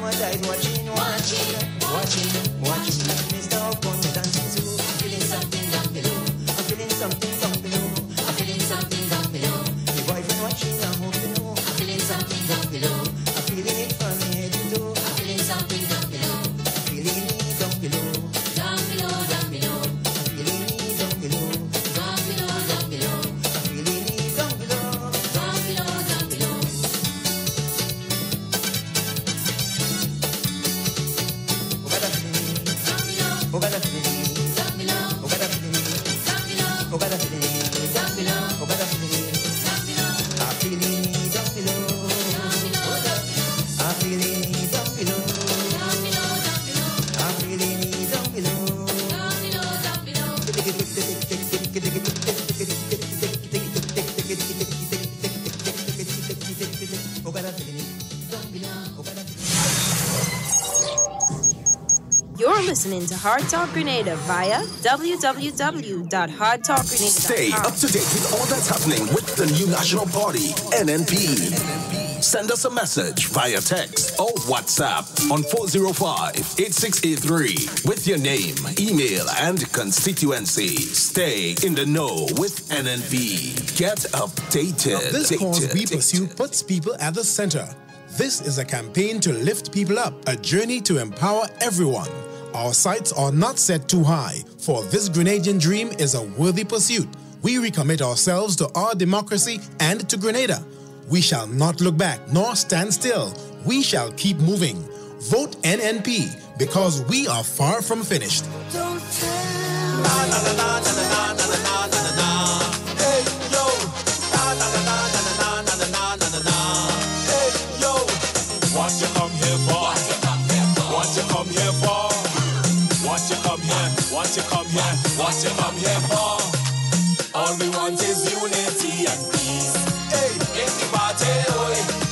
I died watching. Mr. O'Connor dancing too. I'm feeling something down below. I'm feeling something down below. I'm feeling something down below. My boyfriend watching, I hope you know. I'm feeling something down below. I'm feeling it from head to toe. I'm feeling something down below. I'm feeling it down below. Down below, down below. I'm feeling it down below. Down below, down below. I'm feeling it down below. Down below, down below. Oh, got a feeling. Down below. Oh, got a feeling. Down below. Oh, got a feeling. Down below. Oh, got a feeling. Down below. Oh, got a feeling. Down below. I'm feeling it down below. Down below, down below. I'm feeling it down below. Down below, down below. I'm feeling it down below. Down below, down below. Oh, got a feeling. Down below. Oh, got a feeling. You're listening to Hard Talk Grenada via www.hardtalkgrenada.com. Stay up to date with all that's happening with the new national party, NNP. Send us a message via text or WhatsApp on 405-8683 with your name, email, and constituency. Stay in the know with NNP. Get updated. This cause we pursue puts people at the center. This is a campaign to lift people up, a journey to empower everyone. Our sights are not set too high, for this Grenadian dream is a worthy pursuit. We recommit ourselves to our democracy and to Grenada. We shall not look back nor stand still. We shall keep moving. Vote NNP because we are far from finished. Don't tell me. Hey, yo. Hey, yo. What you come here for? What you come here for? What you come here? What you come here? What you come here for? All we want is unity and peace. Hey, in the party,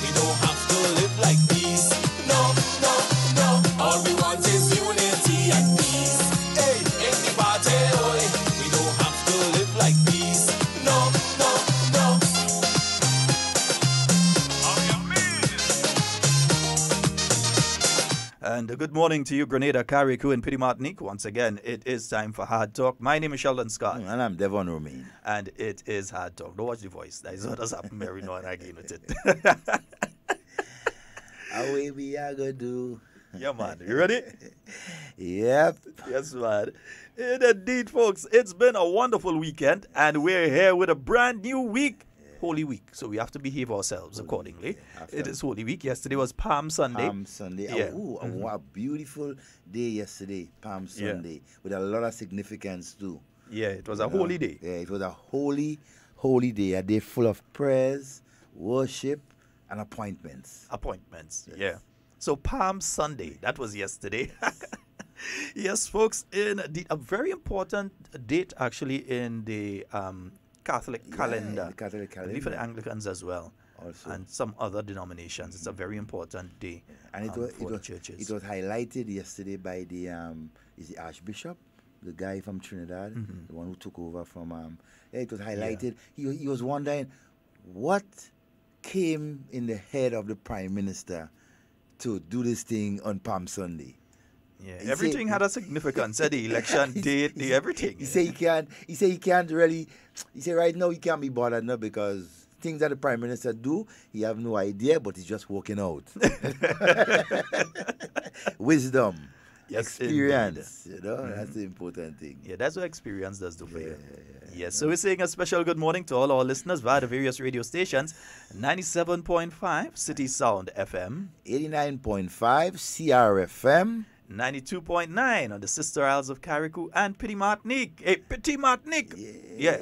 we don't have to live like peace. No, no, no. All we want is unity and peace. Hey, in the party, we don't have to live like peace. No, no, no. And good morning to you, Grenada, Carriacou, and Petite Martinique. Once again, it is time for Hard Talk. My name is Sheldon Scott. And I'm Devon Romain. And it is Hard Talk. Don't watch the voice. That is what has happened every now and again with it. Away we are going to do. Yeah, man. You ready? Yep. Yes, man. Indeed, folks. It's been a wonderful weekend, and we're here with a brand new week. Holy Week, so we have to behave ourselves accordingly. It is Holy Week. Yesterday was Palm Sunday. Palm Sunday. Yeah. Oh, what a beautiful day yesterday, Palm Sunday, with a lot of significance too. Yeah, it was a holy day. Yeah, it was a holy day, a day full of prayers, worship, and appointments. Yeah. So Palm Sunday, that was yesterday. Yes, folks, indeed, a very important date actually in the Catholic calendar. The Catholic calendar. I believe for the Anglicans as well. Also. And some other denominations. It's a very important day And for the churches. It was highlighted yesterday by the is the Archbishop, the guy from Trinidad, the one who took over from it was highlighted. He was wondering what came in the head of the Prime Minister to do this thing on Palm Sunday. Yeah, everything had a significance. The election date, everything. He said he can't really. He said right now he can't be bothered now because things that the Prime Minister do, he have no idea, but he's just working out. Wisdom, experience, indeed. That's the important thing. Yeah, that's what experience does do for you. Yes, so we're saying a special good morning to all our listeners via the various radio stations. 97.5 City Sound FM, 89.5 CRFM, 92.9 on the Sister Isles of Carriacou and Petite Martinique. Hey, Petite Martinique! Yeah.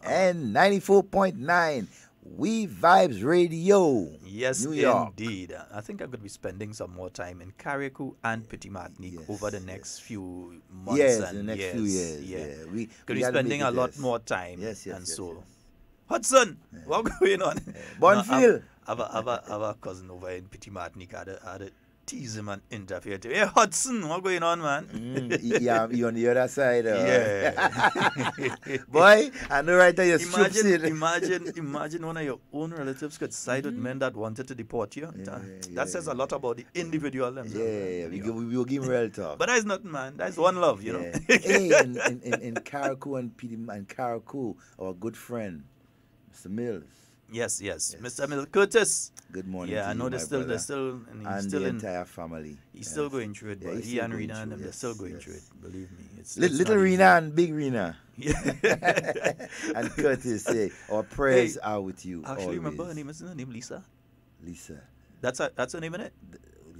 And 94.9 We Vibes Radio. Yes, New York. indeed. I think I'm going to be spending some more time in Carriacou and Petite Martinique over the next few months and the next years. few years. Yeah. We Going to be spending a lot more time. Yes. Hudson, what's going on? Bonfield. I have a cousin over in Petite Martinique. I had a tease him and interfere. Hey, Hudson, what going on, man? Yeah, you on the other side. Yeah. Boy, I know right there you're imagine one of your own relatives could side with men that wanted to deport you. That says a lot about the individual themselves. Yeah, we will give him real talk. But that's nothing, man. That's one love, you know. Hey, in Karakou and Karakou, our good friend, Mr. Mills. Yes. Mr. Mills Curtis. Good morning. Yeah, I know they're still, and the entire family. He's still going through it, but he and Rena and them, they're still going through it. Believe me, it's little Rena and big Rena. Yeah. And Curtis, say our prayers are with you. Actually, always. remember her name? Is her name Lisa? Lisa. That's her name, isn't it?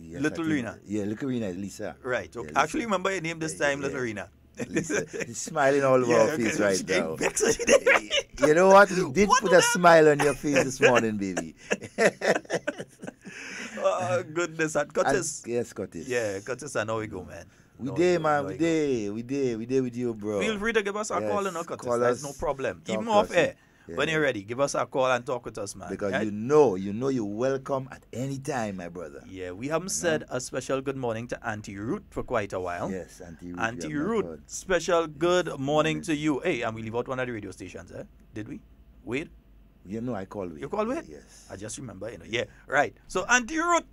Yes, Little Rena. Yeah, Little Rena is Lisa. Right. Okay. Yeah, actually, remember your name this time, Little Rena. Lisa. He's smiling all over our face right now. Now. You know what? We did put a smile on your face this morning, baby. Oh, goodness. And Curtis. Yes, Curtis. Yeah, Curtis, I know we go, man. We there, man. We there with you, bro. Feel free to give us a call, Curtis. Call That's us, no problem. talk Even to off us, air. yeah. When you're ready, give us a call and talk with us, man. Because right? you know you're welcome at any time, my brother. Yeah, we haven't said a special good morning to Auntie Ruth for quite a while. Yes, Auntie Ruth. Auntie Ruth, special good morning to you. Hey, and we leave out one of the radio stations, eh? Did we? Wade? You know I call Wade. You call Wade? Yes. I just remember, Yeah, right. So Auntie Ruth,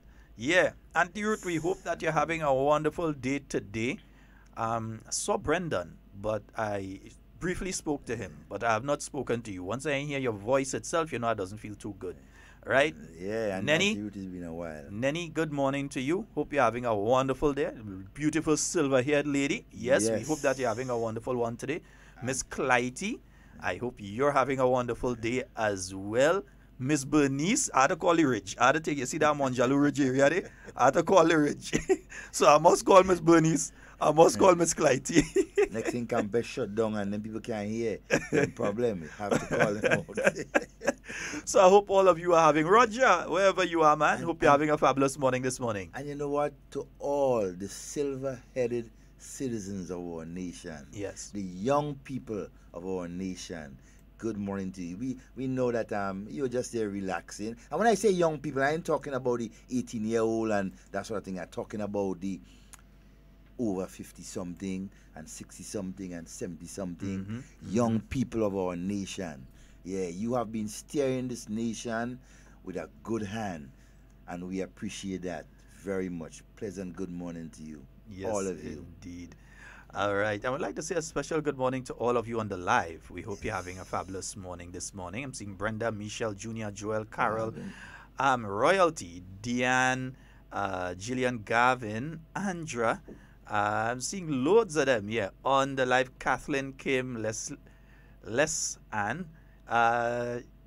Auntie Ruth, we hope that you're having a wonderful day today. I saw Brendan, but I briefly spoke to him, but I have not spoken to you. Once I hear your voice itself, it doesn't feel too good. Right? Yeah, and Nenny, Auntie Ruth has been a while. Nenny, good morning to you. Hope you're having a wonderful day. Beautiful silver-haired lady. Yes, we hope that you're having a wonderful one today. Miss Clytie, I hope you're having a wonderful day as well. Miss Bernice, I had to call the Ridge. I had to take, you see that Monjalo Ridge area there? I had to call the Ridge. So I must call Miss Bernice. I must call Miss Clytie. Next thing can be shut down and then people can't hear. No problem. You have to call them out. So I hope all of you are having, Roger, wherever you are, man, hope you're having a fabulous morning this morning. And you know what? To all the silver-headed citizens of our nation, yes, the young people of our nation, good morning to you. We know that you're just there relaxing. And when I say young people, I ain't talking about the 18-year-old and that sort of thing. I'm talking about the over 50-something and 60-something and 70-something young people of our nation. Yeah, you have been steering this nation with a good hand, and we appreciate that very much. Pleasant good morning to you, all of you. Indeed. All right. I would like to say a special good morning to all of you on the live. We hope you're having a fabulous morning this morning. I'm seeing Brenda, Michelle, Junior, Joel, Carol, Royalty, Deanne, Gillian, Gavin, Andra. I'm seeing loads of them, on the live. Kathleen, Kim, Les Ann,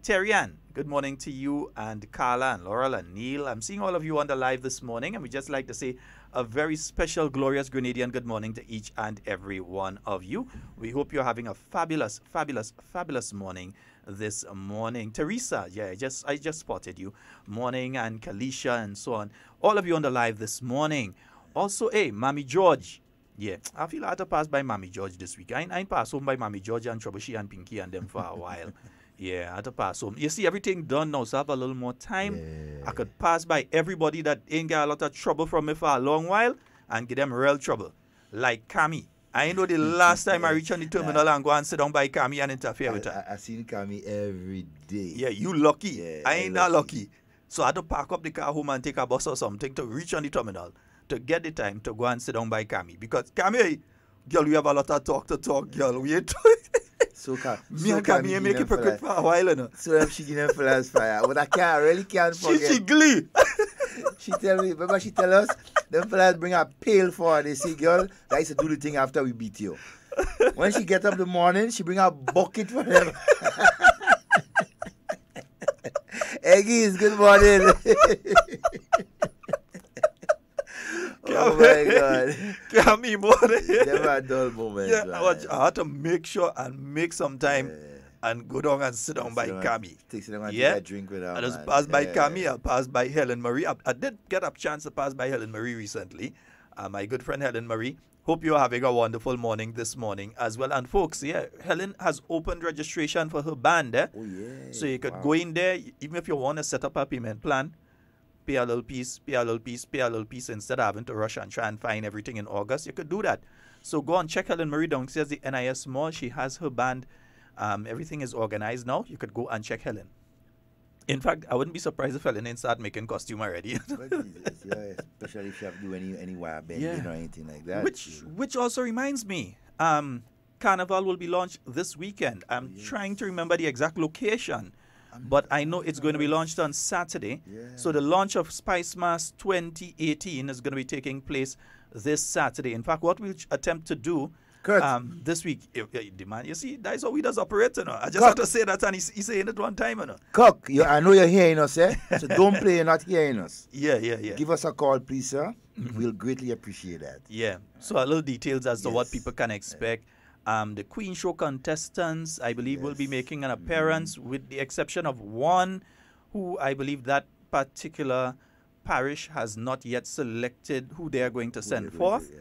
Terry Ann, good morning to you, and Carla and Laurel and Neil. I'm seeing all of you on the live this morning, and we just like to say a very special, glorious Grenadian good morning to each and every one of you. We hope you're having a fabulous, fabulous, fabulous morning this morning. Teresa, I just spotted you. Morning, and Kalisha and so on. All of you on the live this morning. Also, hey, Mammy George. Yeah, I feel I had to pass by Mammy George this week. I ain't pass home by Mammy George and Troubleshoot and Pinky and them for a while. Yeah, I had to pass home. You see, everything done now, so I have a little more time. I could pass by everybody that ain't got a lot of trouble from me for a long while and give them real trouble. Like Cammy. I know the last time I reach on the terminal and go and sit down by Cammy and interfere with her. I seen Cammy every day. Yeah, you lucky. Yeah, I ain't that lucky. So I had to park up the car home and take a bus or something to reach on the terminal to get the time to go and sit down by Cammy. Because Cammy, girl, we have a lot of talk, girl. We ain't me and Cammy ain't make it for a while, you know. So if she give them flash fire, but I really can't forget. She glee. She tell me, remember she tell us, them fellas bring a pail for her. They say, girl, that is to do the thing after we beat you. When she get up in the morning, she bring a bucket for them. Eggies, good morning. Oh my God. Cammy morning. Never a dull moment. Yeah, I had to make sure and make some time and go down and sit down by Cammy. Take a drink with her. I just passed by Cammy. I passed by Helen Marie. I did get a chance to pass by Helen Marie recently. My good friend Helen Marie. Hope you're having a wonderful morning this morning as well. And folks, Helen has opened registration for her band. Oh, yeah. So you could go in there, even if you want to set up a payment plan. pay a little piece, pay a little piece, pay a little piece, instead of having to rush and try and find everything in August. You could do that. So go and check Helen Marie downstairs, the NIS Mall. She has her band. Everything is organized now. You could go and check Helen. In fact, I wouldn't be surprised if Helen didn't start making costume already. Especially if you have to do any wire bending or anything like that. Which also reminds me, Carnival will be launched this weekend. I'm trying to remember the exact location, but I know it's going to be launched on Saturday. So the launch of Spice Mass 2018 is going to be taking place this Saturday. In fact, what we'll attempt to do this week, you see, that's how we does operate, you know. I just have to say that, and he's saying it one time, you know. Cock, I know you're hearing us, eh? So don't play you're not hearing us. Yeah. Give us a call, please, sir. We'll greatly appreciate that. Yeah. So a little details as to what people can expect. The Queen Show contestants, I believe, will be making an appearance, with the exception of one who I believe that particular parish has not yet selected who they are going to send forth.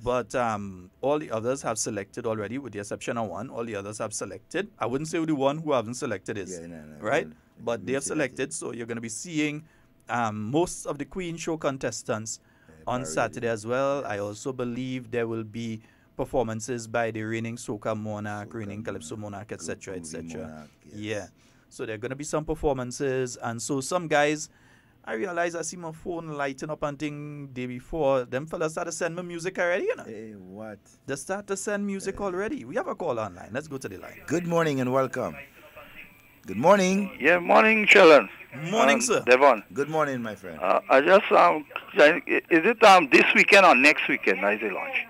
But all the others have selected already, with the exception of one. All the others have selected. I wouldn't say who the one who haven't selected is, right? But they have selected, so you're going to be seeing most of the Queen Show contestants on Saturday as well. I also believe there will be performances by the reigning Soca Monarch, reigning Calypso Monarch, etc., etc. Yeah. So there are going to be some performances, and so some guys, I realize I see my phone lighting up and thing day before. Them fellas start to send me music already, you know. Hey, what? They start to send music already. We have a call online. Let's go to the line. Good morning and welcome. Good morning. Yeah, morning, Sheldon. Morning, sir. Devon. Good morning, my friend. I just is it this weekend or next weekend? Is it launch?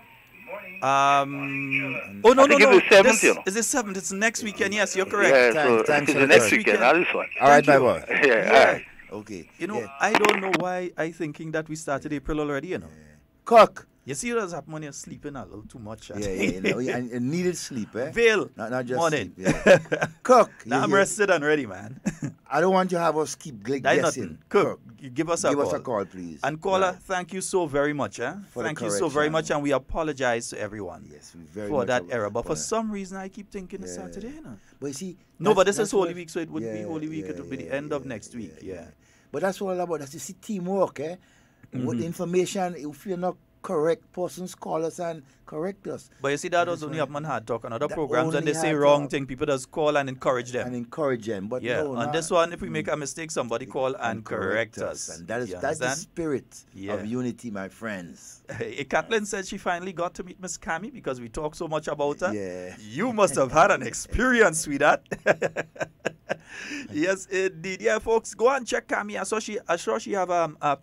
Oh no, I think it's the 7th, you know. It's the 7th. It's next weekend. Yes, you're correct. Yeah, so thanks it's for the the next call. weekend. That is fine. All right, my boy. Yeah, all right. Okay. You know, I don't know why I thinking that we started April already, you know. Cock. You see what's happening when you're sleeping a little too much. And needed sleep, eh? Vale. Not just Morning. sleep. Yeah. Cook. Now I'm rested and ready, man. I don't want you to have us keep guessing. Nothing. Cook, give us a call. Give us a call, please. And caller, thank you so very much. Thank you so very much, and we apologize to everyone for that error. But for some reason, I keep thinking it's Saturday. You know? But you see, no, but this is Holy Week, so it wouldn't be Holy Week. It would be the end of next week. Yeah. But that's all about. That's, you see, teamwork, eh? With the information, if you're not correct, persons call us and correct us. But you see, that was only happen on Hard Talk. On other programs, when they say wrong thing, people just call and encourage them. But yeah, no, on this one, if we make a mistake, somebody call and correct us. And that's the spirit of unity, my friends. Hey, Kathleen said she finally got to meet Miss Cammy because we talk so much about her. Yeah. You must have had an experience, sweetheart. Yes, indeed. Yeah, folks, go and check Cammy. I saw she have a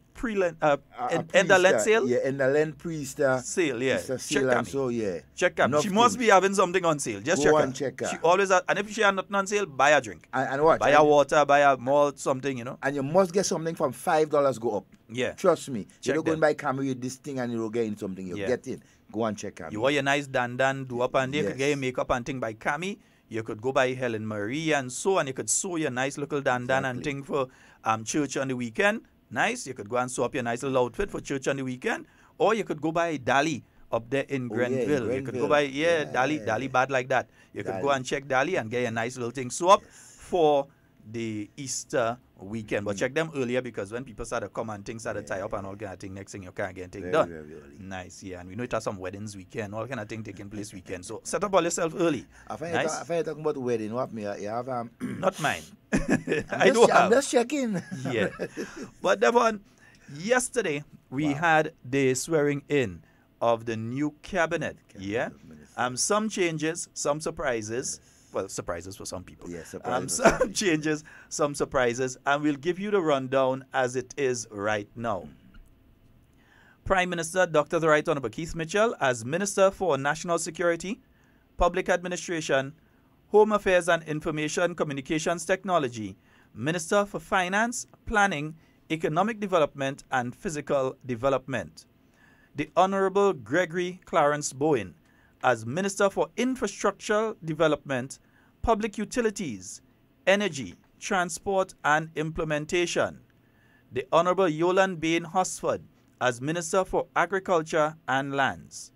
end of Lent sale. Yeah, end of Lent priest sale. Yeah, check Cammy. So yeah, check Cammy. She must be having something on sale. Just go check her. She always has, and if she has nothing on sale, buy a drink. And what? Buy a water, buy a malt, something, you know. And you must get something from $5 go up. Yeah, trust me. You don't go and buy Cammy with this thing and you're getting something. You're getting. Go and check Cammy. You want your nice dandan, do up and there. You could get your makeup and thing by Cammy. You could go by Helen Marie and so, and you could sew your nice little dandan and thing for church on the weekend. Nice. You could go and sew up your nice little outfit for church on the weekend. Or you could go by Dali up there in Grenville. You could go by, Dali bad like that. You could go and check Dali and get your nice little thing sew up for the Easter weekend. But check them earlier, because when people start to come and things start to tie up and all kind of thing, next thing you can't get things done. Very nice, yeah. And we know it has some weddings weekend, all kind of thing taking place weekend. So set up all yourself early. If I talking about wedding, what me you have not mine. I'm just checking. Yeah. But Devon, yesterday we had the swearing in of the new cabinet. Yeah. Some changes, some surprises. Well, surprises for some people. Yeah, surprises. Some changes, some surprises, and we'll give you the rundown as it is right now. Prime Minister Dr. The Right Honorable Keith Mitchell as Minister for National Security, Public Administration, Home Affairs and Information Communications Technology, Minister for Finance, Planning, Economic Development and Physical Development. The Honorable Gregory Clarence Bowen as Minister for Infrastructure Development, Public Utilities, Energy, Transport and Implementation. The Honorable Yolan Bain Hosford as Minister for Agriculture and Lands.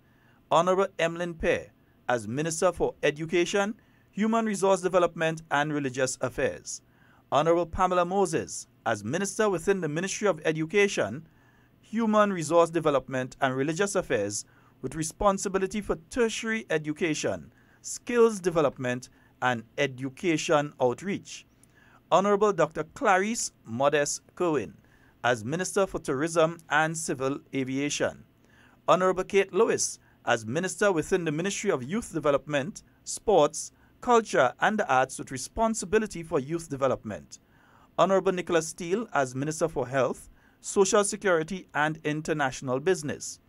Honorable Emlyn Pear as Minister for Education, Human Resource Development and Religious Affairs. Honorable Pamela Moses as Minister within the Ministry of Education, Human Resource Development and Religious Affairs with responsibility for tertiary education, skills development, and education outreach. Honorable Dr. Clarice Modest Kerwin as Minister for Tourism and Civil Aviation. Honorable Kate Lewis as Minister within the Ministry of Youth Development, Sports, Culture and the Arts with responsibility for youth development. Honorable Nicholas Steele as Minister for Health, Social Security and International Business.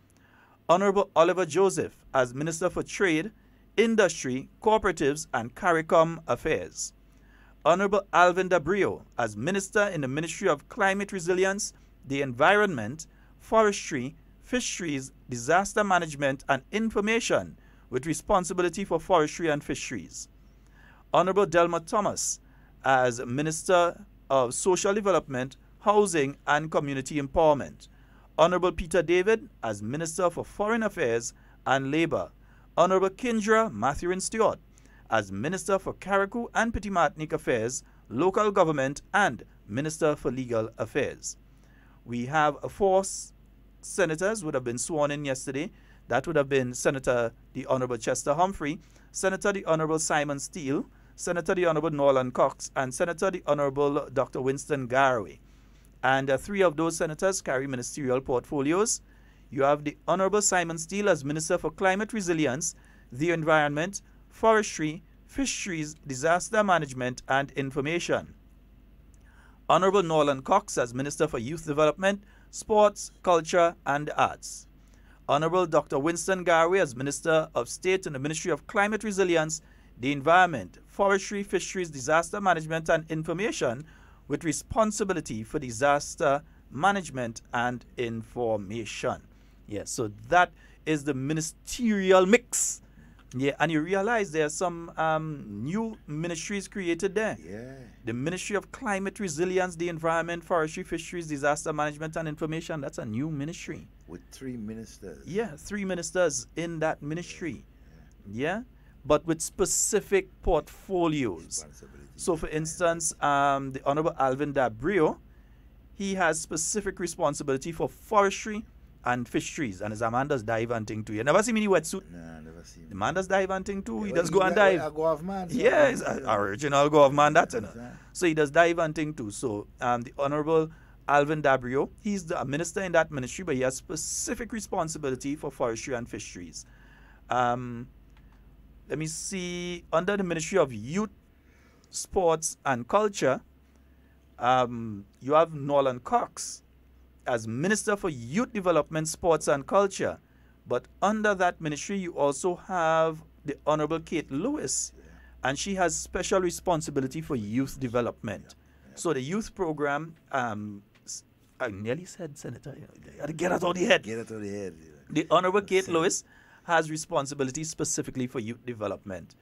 Honorable Oliver Joseph as Minister for Trade, Industry, Cooperatives and CARICOM Affairs. Honorable Alvin Dabrio as Minister in the Ministry of Climate Resilience, the Environment, Forestry, Fisheries, Disaster Management and Information with responsibility for forestry and fisheries. Honorable Delma Thomas as Minister of Social Development, Housing and Community Empowerment. Honorable Peter David as Minister for Foreign Affairs and Labour. Honorable Kindra Mathurin Stewart as Minister for Carriacou and Petit Martinique Affairs, Local Government and Minister for Legal Affairs. We have 4 senators would have been sworn in yesterday. That would have been Senator the Honorable Chester Humphrey, Senator the Honorable Simon Steele, Senator the Honorable Norland Cox, and Senator the Honorable Dr. Winston Garraway. And 3 of those senators carry ministerial portfolios. You have the Honorable Simon Steele as Minister for Climate Resilience, the Environment, Forestry, Fisheries, Disaster Management and Information. Honorable Norland Cox as Minister for Youth Development, Sports, Culture and the Arts. Honorable Dr. Winston Garraway as Minister of State in the Ministry of Climate Resilience, the Environment, Forestry, Fisheries, Disaster Management and Information with responsibility for disaster management and information. Yes, so that is the ministerial mix. Yeah, and you realize there are some new ministries created there. Yeah. The Ministry of Climate Resilience, the Environment, Forestry, Fisheries, Disaster Management and Information. That's a new ministry. With 3 ministers. Yeah, 3 ministers in that ministry. Yeah, but with specific portfolios. So, for instance, the Honorable Alvin Dabrio, he has specific responsibility for forestry and fisheries, and his man does dive hunting too. You never see him in the wetsuit? Nah, never see him. The man does dive hunting too. Yeah, He well, does go and dive. A golf man. So Yeah, he's an original golf man, that. You know. Yeah. So he does dive hunting too. So the Honorable Alvin Dabrio, he's the minister in that ministry, but he has specific responsibility for forestry and fisheries. Let me see, under the Ministry of Youth, Sports and Culture, you have Norland Cox as Minister for Youth Development, Sports and Culture. But under that ministry, you also have the Honorable Kate Lewis, and she has special responsibility for youth development. So the youth program, I nearly said Senator, you got to get out of the head. Get it out of the head. The Honorable Kate Lewis has responsibility specifically for youth development,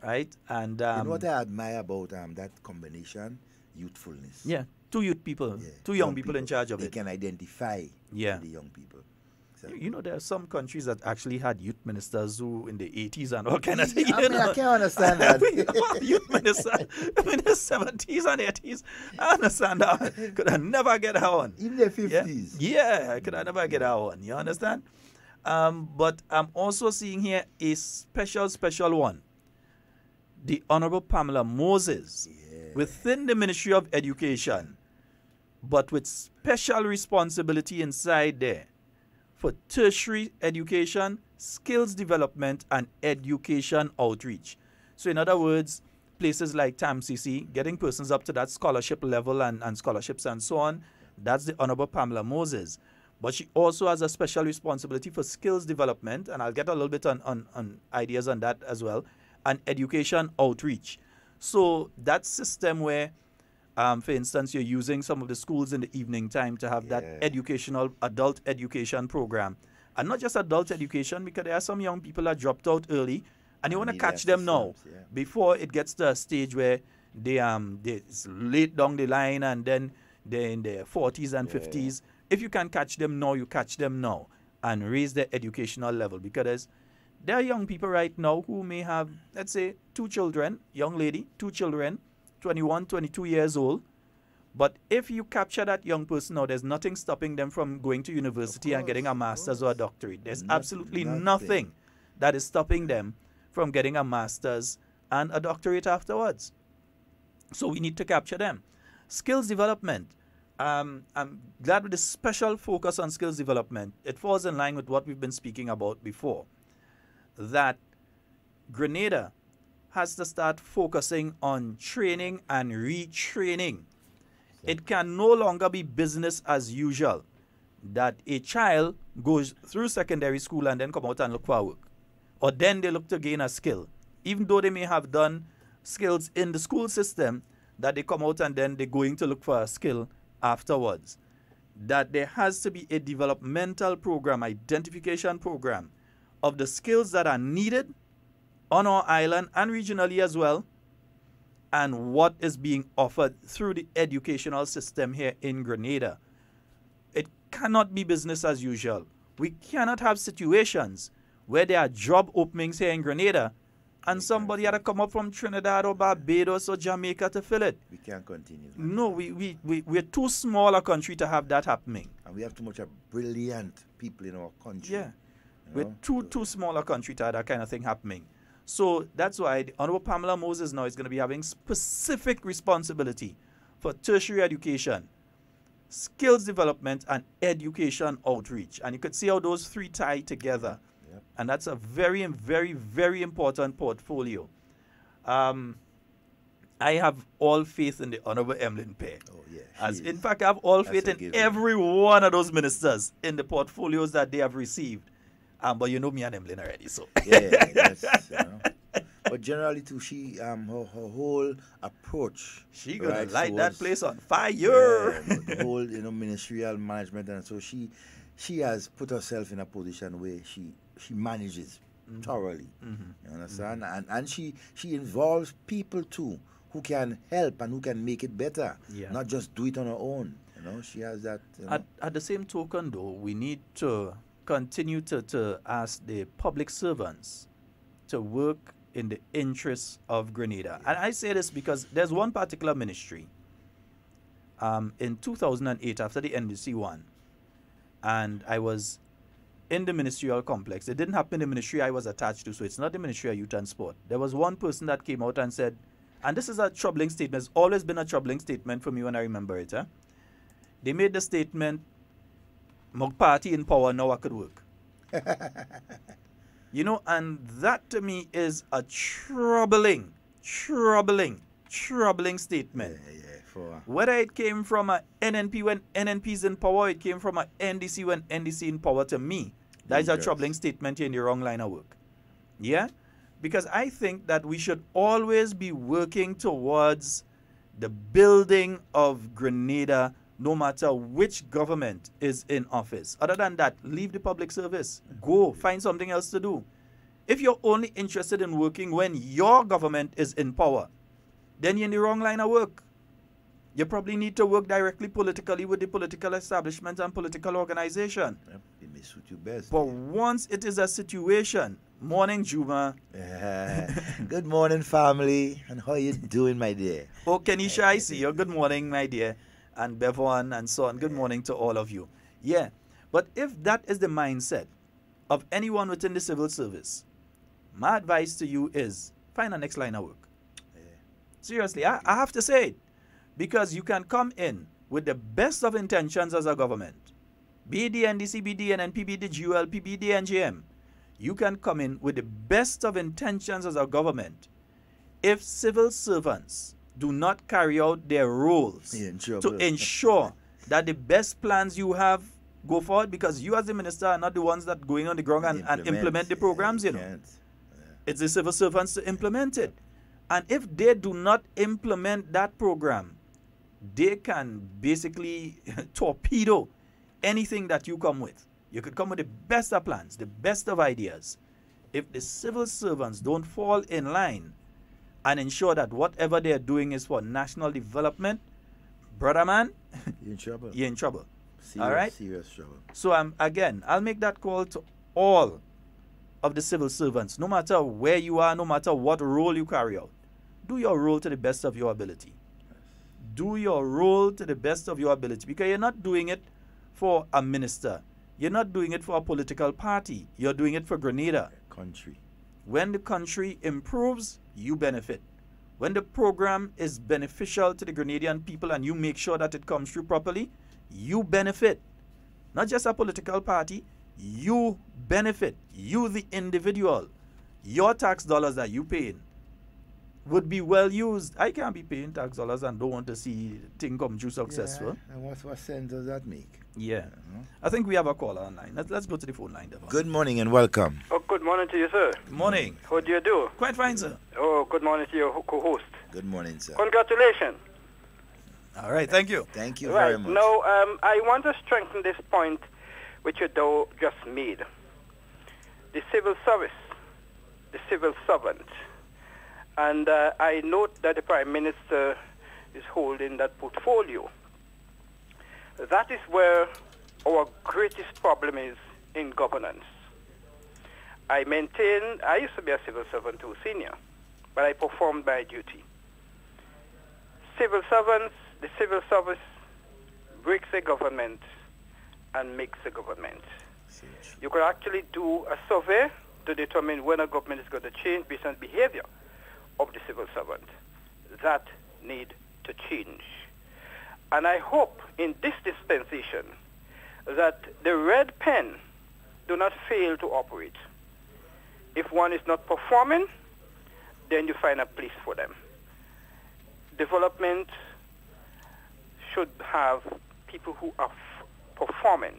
right? And you know what I admire about that combination? Youthfulness. yeah, 2 youth people, Yeah, 2 young people in charge of they it. can identify Yeah. the young people. So, You know, there are some countries that actually had youth ministers who in the 80s and all kind of things. I mean, I can't understand that. Youth minister in the 70s and 80s. I understand that. Could I never get that one. In the Yeah, 50s. yeah, I could I never get that one. You understand? But I'm also seeing here a special one. The Honorable Pamela Moses within the Ministry of Education, but with special responsibility inside there for tertiary education, skills development, and education outreach. So in other words, places like TAMCC, getting persons up to that scholarship level and scholarships and so on, that's the Honorable Pamela Moses. But she also has a special responsibility for skills development, and I'll get a little bit on ideas on that as well, and education outreach. So that system where, for instance, you're using some of the schools in the evening time to have that educational, adult education program. And not just adult education, because there are some young people that dropped out early, and you want to catch them now before it gets to a stage where it's late down the line and then they're in their 40s and 50s. If you can catch them now, you catch them now and raise their educational level, because there are young people right now who may have, let's say, 2 children, young lady, 2 children, 21, 22 years old, But if you capture that young person now, there's nothing stopping them from going to university and getting a master's or a doctorate. There's absolutely nothing that is stopping them from getting a master's and a doctorate afterwards. So we need to capture them. Skills development. I'm glad with the special focus on skills development. It falls in line with what we've been speaking about before. That Grenada has to start focusing on training and retraining. It can no longer be business as usual that a child goes through secondary school and then come out and look for work. Or then they look to gain a skill. Even though they may have done skills in the school system, that they come out and then they're going to look for a skill afterwards. That there has to be a developmental program, identification program of the skills that are needed on our island and regionally as well, and what is being offered through the educational system here in Grenada. It cannot be business as usual. We cannot have situations where there are job openings here in Grenada and somebody had to come up from Trinidad or Barbados or Jamaica to fill it. We can't continue. No, we're too small a country to have that happening. And we have too much of brilliant people in our country. Yeah. We're too small a country to have that kind of thing happening. So that's why the Honorable Pamela Moses now is going to be having specific responsibility for tertiary education, skills development, and education outreach. And you could see how those three tie together. Yep. And that's a very, very, very important portfolio. I have all faith in the Honorable Emlyn Pear. Oh, yeah. In fact, I have all faith in every one of those ministers in the portfolios that they have received. But you know me and Emlyn already, so. Yeah, that's, but generally, too, she, her whole approach. She gonna light that place on fire. Yeah, the whole, ministerial management, and so she has put herself in a position where she manages thoroughly. You understand? And she involves people too who can help and who can make it better. Yeah. Not just do it on her own. She has that. At the same token, though, we need to continue to ask the public servants to work in the interests of Grenada. And I say this because there's one particular ministry in 2008 after the NDC won, and I was in the ministerial complex. It didn't happen in the ministry I was attached to, so it's not the Ministry of Youth and Sport. There was one person that came out and said, and this is a troubling statement, it's always been a troubling statement for me when I remember it. They made the statement, "Mug party in power, now I could work." And that to me is a troubling statement. Whether it came from a NNP when NNP is in power, it came from a NDC when NDC in power, to me, that is a troubling statement. You're in the wrong line of work. Yeah? Because I think that we should always be working towards the building of Grenada, no matter which government is in office. Other than that, leave the public service. Go, find something else to do. If you're only interested in working when your government is in power, then you're in the wrong line of work. You probably need to work directly politically with the political establishment and political organization. Yep, it may suit you best. But once it is a situation, morning, Juma. Good morning, family. And how you doing, my dear? Oh, Kenisha, I see you. Good morning, my dear. And Bevon and so on. Good morning to all of you. Yeah. But if that is the mindset of anyone within the civil service, my advice to you is find a next line of work. Yeah. Seriously, I have to say it. Because you can come in with the best of intentions as a government. Be the NDC, be the NNP, be the GULP, be the NJM. You can come in with the best of intentions as a government. If civil servants do not carry out their roles to ensure that the best plans you have go forward, because you as the minister are not the ones that going on the ground and implement the programs, It's the civil servants to implement it. And if they do not implement that program, they can basically torpedo anything that you come with. You could come with the best of plans, the best of ideas. If the civil servants don't fall in line and ensure that whatever they're doing is for national development, brother man, you're in trouble. You're in trouble. Serious, all right? Serious trouble. So I'll make that call to all of the civil servants, no matter where you are, no matter what role you carry out. Do your role to the best of your ability. do your role to the best of your ability, because you're not doing it for a minister. You're not doing it for a political party. You're doing it for Grenada. Country. When the country improves, you benefit. When the program is beneficial to the Grenadian people and you make sure that it comes through properly, you benefit. Not just a political party, you benefit. You, the individual. Your tax dollars that you paying would be well used. I can't be paying tax dollars and don't want to see thing come through successful. Yeah. And what sense does that make? Yeah. I think we have a caller online. Let's go to the phone line, Devon. Good morning and welcome. Oh, good morning to you, sir. Good morning. How do you do? Quite fine, sir. Oh, good morning to your co-host. Good morning, sir. Congratulations. All right, thank you. Thank you Right. very much. Now, I want to strengthen this point which you just made. The civil service, the civil servant. And I note that the Prime Minister is holding that portfolio. That is where our greatest problem is in governance. I used to be a civil servant too, senior, but I performed my duty. Civil servants, the civil service breaks a government and makes a government. You could actually do a survey to determine when a government is going to change based on behavior of the civil servant. That need to change. And I hope in this dispensation that the red pen do not fail to operate. If one is not performing, then you find a place for them. Development should have people who are performing.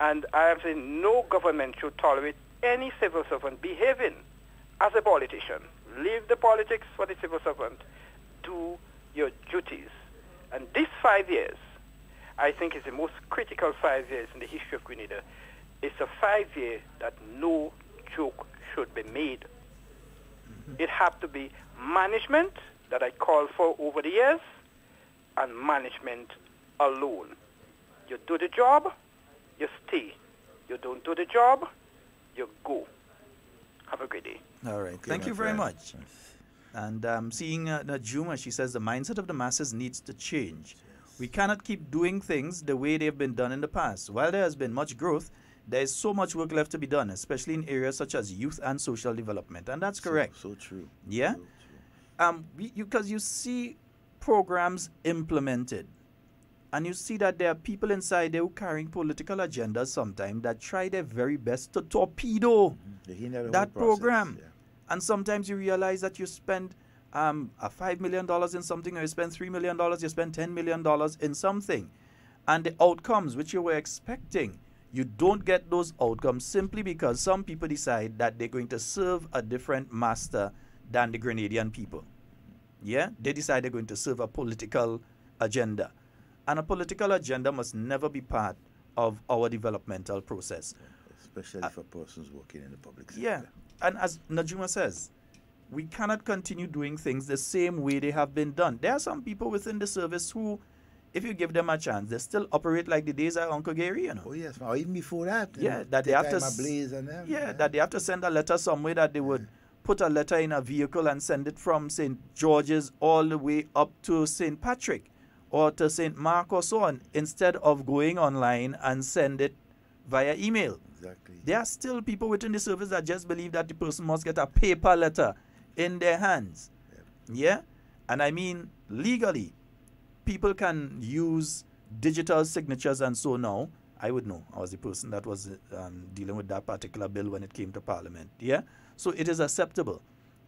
And I am saying no government should tolerate any civil servant behaving as a politician. Leave the politics for the civil servant. Do your duties. And this 5 years, I think, is the most critical 5 years in the history of Grenada. It's a 5 year that no joke should be made. It has to be management that I called for over the years, and management alone. You do the job, you stay. You don't do the job, you go. Have a great day. All right. Okay, Thank my you very friend. much. And seeing Najuma, she says the mindset of the masses needs to change. We cannot keep doing things the way they've been done in the past. While there has been much growth, there is so much work left to be done, especially in areas such as youth and social development. And that's correct. So true. Yeah? So true. Because you see programs implemented, and you see that there are people inside there who carrying political agendas sometimes that try their very best to torpedo They hinder the that whole process, program. yeah. And sometimes you realize that you spend a $5 million in something, or you spend $3 million, you spend $10 million in something. And the outcomes which you were expecting, you don't get those outcomes simply because some people decide that they're going to serve a different master than the Grenadian people. Yeah? They decide they're going to serve a political agenda. And a political agenda must never be part of our developmental process. Especially for persons working in the public sector. Yeah. And as Najuma says, we cannot continue doing things the same way they have been done. There are some people within the service who, if you give them a chance, they still operate like the days of Uncle Gary, you know. Oh yes, or even before that. you Yeah, know, that they have to Blaze and them. yeah, that they have to send a letter somewhere, that they would put a letter in a vehicle and send it from St. George's all the way up to St. Patrick or to St. Mark or so on, instead of going online and send it via email. Exactly. There are still people within the service that just believe that the person must get a paper letter in their hands. Yeah? And I mean, legally, people can use digital signatures and so now. I would know. I was the person that was dealing with that particular bill when it came to Parliament. Yeah? So it is acceptable,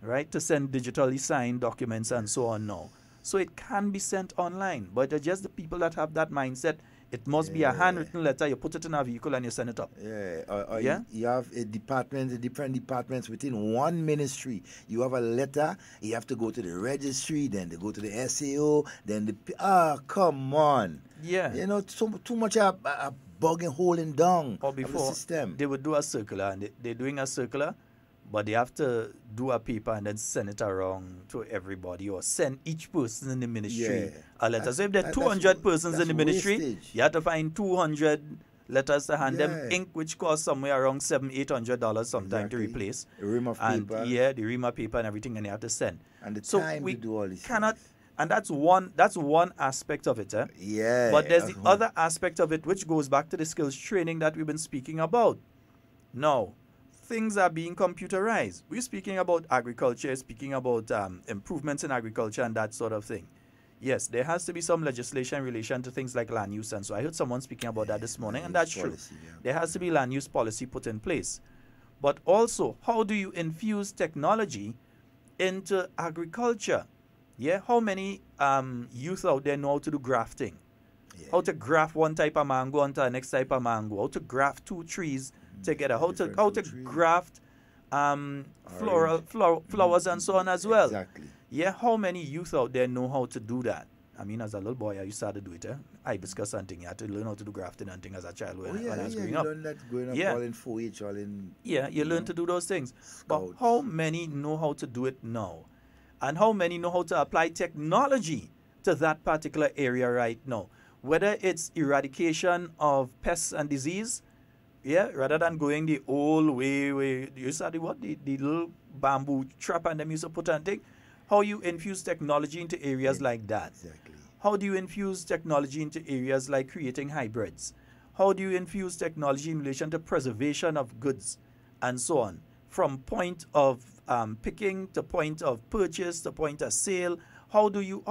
right, to send digitally signed documents and so on now. So it can be sent online. But they're just the people that have that mindset. It must be a handwritten letter. You put it in a vehicle and you send it up. Yeah, or Yeah? You have a department, different departments within one ministry. You have a letter, you have to go to the registry, then they go to the SAO, then come on. Yeah. You know, too much a bugging, holding down Or of the before, system. they would do a circular, and they're doing a circular, but they have to do a paper and then send it around to everybody, or send each person in the ministry Yeah. a letter. So if there are That's- 200 persons in that's the ministry, wastage. you have to find 200 letters to hand them, Yeah. ink which costs somewhere around $700-800 sometime to Exactly. replace. A ream of and paper. Yeah, the ream of paper and everything, and they have to send. And the So time we to do all these cannot, things. And that's one aspect of it. Yeah. But there's the other aspect of it, which goes back to the skills training that we've been speaking about. Now, things are being computerized. We're speaking about agriculture, speaking about improvements in agriculture and that sort of thing. Yes, there has to be some legislation in relation to things like land use. And so I heard someone speaking about that this morning, and that's true. There has to be land use policy put in place. But also, how do you infuse technology into agriculture? Yeah, how many youth out there know how to do grafting? Yeah. How to graft one type of mango onto the next type of mango? How to graft two trees together? How to graft flowers and so on as well? Exactly. Yeah, how many youth out there know how to do that? I mean, as a little boy, I used to have to do it. Hibiscus hunting, you had to learn how to do grafting hunting as a child when I was growing up. You learn that growing up, all in 4-H, all in... Yeah, you learn to do those things. Scouts. But how many know how to do it now? And how many know how to apply technology to that particular area right now? Whether it's eradication of pests and disease, yeah, rather than going the old way where you said the little bamboo trap and them used to put on thing. How you infuse technology into areas like that? Exactly. How do you infuse technology into areas like creating hybrids? How do you infuse technology in relation to preservation of goods and so on? From point of picking to point of purchase to point of sale. How do you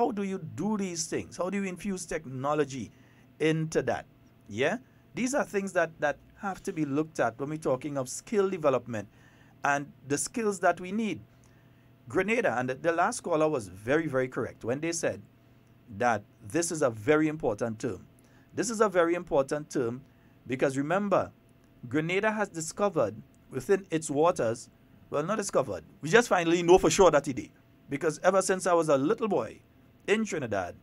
do these things? How do you infuse technology into that? Yeah? These are things that have to be looked at when we're talking of skill development and the skills that we need. Grenada, and the last caller was very, very correct when they said that this is a very important term. This is a very important term because remember, Grenada has discovered within its waters, well, not discovered, we just finally know for sure that it did. Because ever since I was a little boy in Trinidad,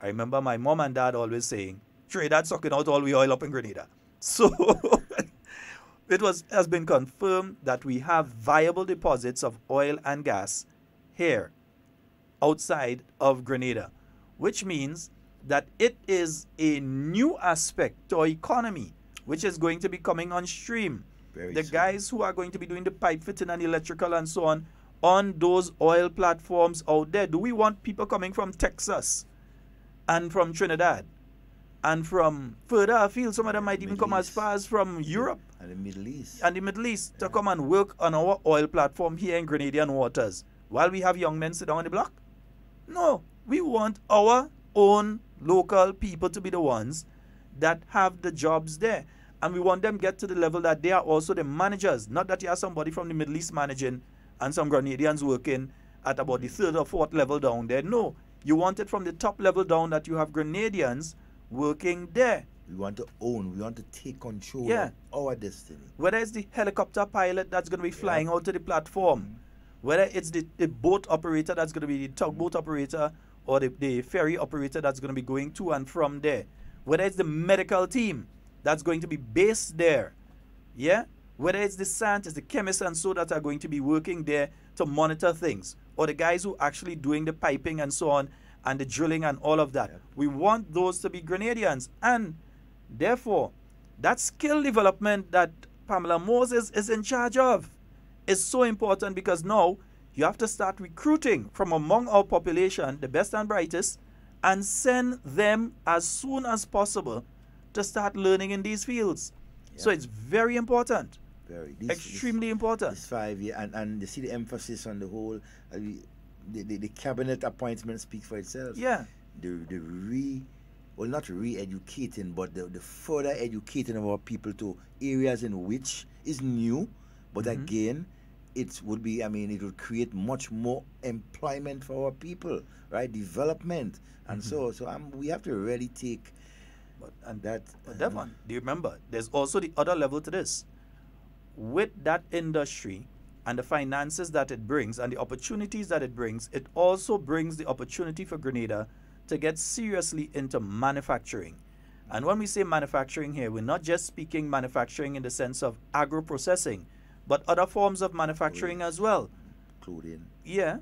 I remember my mom and dad always saying, Trinidad sucking out all the oil up in Grenada. So it has been confirmed that we have viable deposits of oil and gas here outside of Grenada, which means that it is a new aspect to our economy, which is going to be coming on stream. The guys who are going to be doing the pipe fitting and electrical and so on those oil platforms out there. Do we want people coming from Texas and from Trinidad and from further afield? Some of them might even come as far as from Europe and the Middle East. To come and work on our oil platform here in Grenadian waters while we have young men sit down on the block? No, we want our own local people to be the ones that have the jobs there. And we want them get to the level that they are also the managers. Not that you have somebody from the Middle East managing and some Grenadians working at about the 3rd or 4th level down there. No, you want it from the top level down that you have Grenadians working there. We want to own, we want to take control of our destiny. Whether it's the helicopter pilot that's going to be flying out to the platform, whether it's the boat operator that's going to be the tugboat operator or the ferry operator that's going to be going to and from there, whether it's the medical team that's going to be based there, yeah? Whether it's the scientists, the chemists and so that are going to be working there to monitor things, or the guys who are actually doing the piping and so on, and the drilling and all of that. Yep. We want those to be Grenadians. And therefore, that skill development that Pamela Moses is in charge of is so important because now you have to start recruiting from among our population, the best and brightest, and send them as soon as possible to start learning in these fields. Yep. So it's very important. Extremely important. This 5 year and you see the emphasis on the whole, the cabinet appointment speak for itself. Yeah. Not re-educating, but the further educating of our people to areas in which is new, but again, it would create much more employment for our people, right? Development, and so we have to really take. But Devon, do you remember? There's also the other level to this. With that industry and the finances that it brings and the opportunities that it brings, it also brings the opportunity for Grenada to get seriously into manufacturing. And when we say manufacturing here, we're not just speaking manufacturing in the sense of agro-processing, but other forms of manufacturing as well. Clothing. Yeah.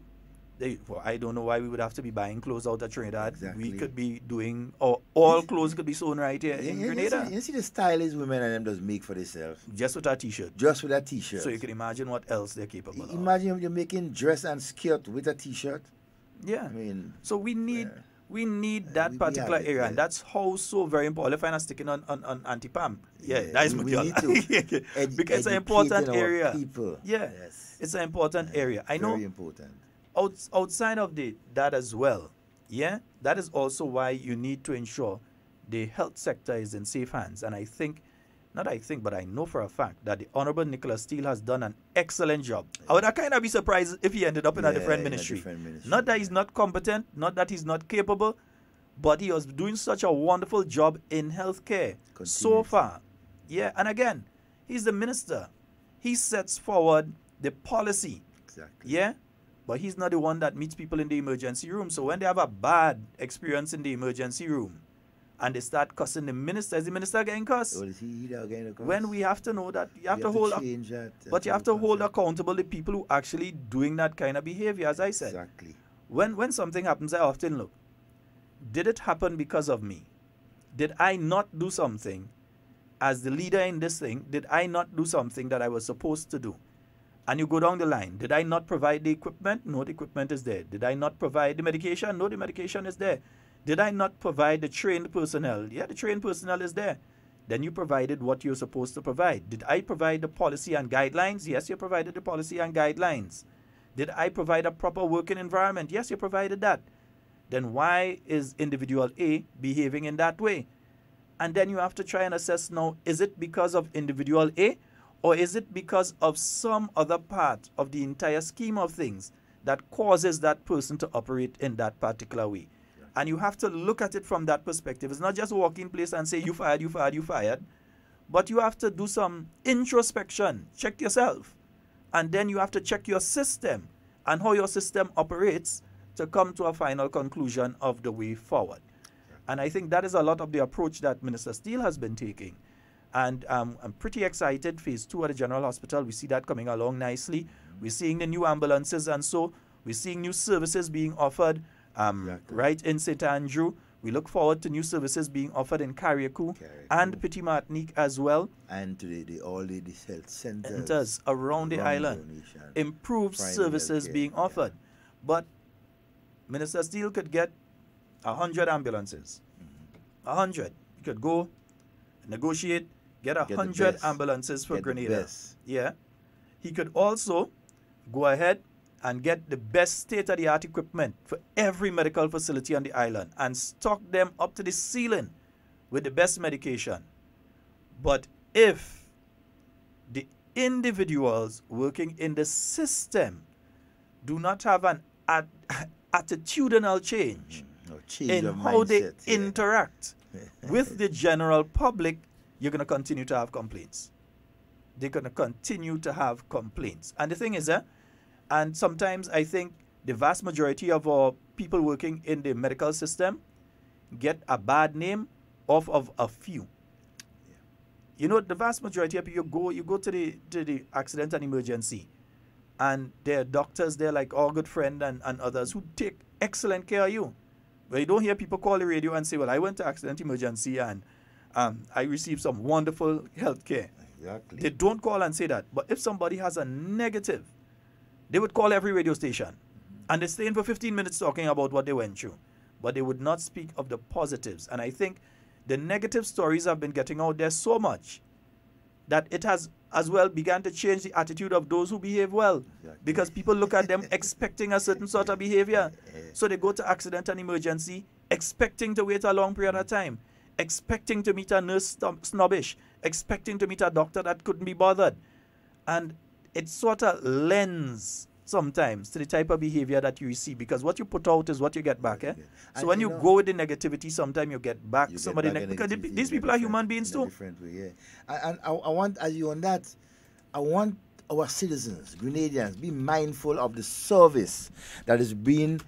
I don't know why we would have to be buying clothes out of Trinidad. Exactly. We could be doing, or all clothes could be sewn right here in Grenada. You see the stylish women and them just make for themselves. Just with a t-shirt. Just with a t-shirt. So you can imagine what else they're capable of. Imagine you're making dress and skirt with a t-shirt. Yeah. I mean, so we need that we particular have it, area, yeah. and that's how so very important. If I'm not sticking on anti-PAM, that is we what need to because it's an important educating our area. people. Yeah, Yes. it's an important area. I know Very important. outside of that as well, that is also why you need to ensure the health sector is in safe hands. And but I know for a fact that the Honorable Nicholas Steele has done an excellent job. I would kind of be surprised if he ended up in a different ministry. Not that he's not competent, not that he's not capable, but he was doing such a wonderful job in healthcare so far. Yeah, and again, he's the minister. He sets forward the policy. Exactly. Yeah, but he's not the one that meets people in the emergency room. So when they have a bad experience in the emergency room and they start cussing the minister, is the minister getting cussed? Or is he getting a cuss? When we have to know that you have We to have to hold change that, but you have to hold accountable the people who actually doing that kind of behavior, as I said. Exactly. When something happens, I often look, did it happen because of me? Did I not do something as the leader in this thing? Did I not do something that I was supposed to do? And you go down the line. Did I not provide the equipment? No, the equipment is there. Did I not provide the medication? No, the medication is there. Did I not provide the trained personnel? Yeah, the trained personnel is there. Then you provided what you're supposed to provide. Did I provide the policy and guidelines? Yes, you provided the policy and guidelines. Did I provide a proper working environment? Yes, you provided that. Then why is individual A behaving in that way? And then you have to try and assess now, is it because of individual A, or is it because of some other part of the entire scheme of things that causes that person to operate in that particular way? And you have to look at it from that perspective. It's not just walk in place and say, you fired, you fired, you fired. But you have to do some introspection, check yourself. And then you have to check your system and how your system operates to come to a final conclusion of the way forward. And I think that is a lot of the approach that Minister Steele has been taking. And I'm pretty excited. Phase 2 at the General Hospital, we see that coming along nicely. We're seeing the new ambulances, and so we're seeing new services being offered right in St. Andrew. We look forward to new services being offered in Carriacou and Petit Martinique as well. And to all the health centers around the island. Improved services being offered. But Minister Steele could get 100 ambulances. 100. He could go, negotiate, get 100 ambulances for Grenada. Yeah. He could also go ahead and get the best state-of-the-art equipment for every medical facility on the island and stock them up to the ceiling with the best medication. But if the individuals working in the system do not have an attitudinal change in how they interact with the general public, you're going to continue to have complaints. They're going to continue to have complaints. And the thing is, and sometimes I think the vast majority of our people working in the medical system get a bad name off of a few. Yeah. You know, the vast majority of people, you go to the accident and emergency, and there are doctors there like our good friend and others who take excellent care of you. But you don't hear people call the radio and say, well, I went to accident emergency and I received some wonderful health care. Exactly. They don't call and say that. But if somebody has a negative, they would call every radio station. And they stay in for 15 minutes talking about what they went through. But they would not speak of the positives. And I think the negative stories have been getting out there so much that it has as well began to change the attitude of those who behave well. Exactly. Because people look at them expecting a certain sort of behavior. So they go to accident and emergency expecting to wait a long period of time, expecting to meet a nurse snobbish, expecting to meet a doctor that couldn't be bothered. And it sort of lends sometimes to the type of behavior that you see, because what you put out is what you get back. So when you go with the negativity, sometimes you get back somebody because these people are human beings too. Way, And I want, as you on that, I want our citizens, Grenadians, be mindful of the service that is being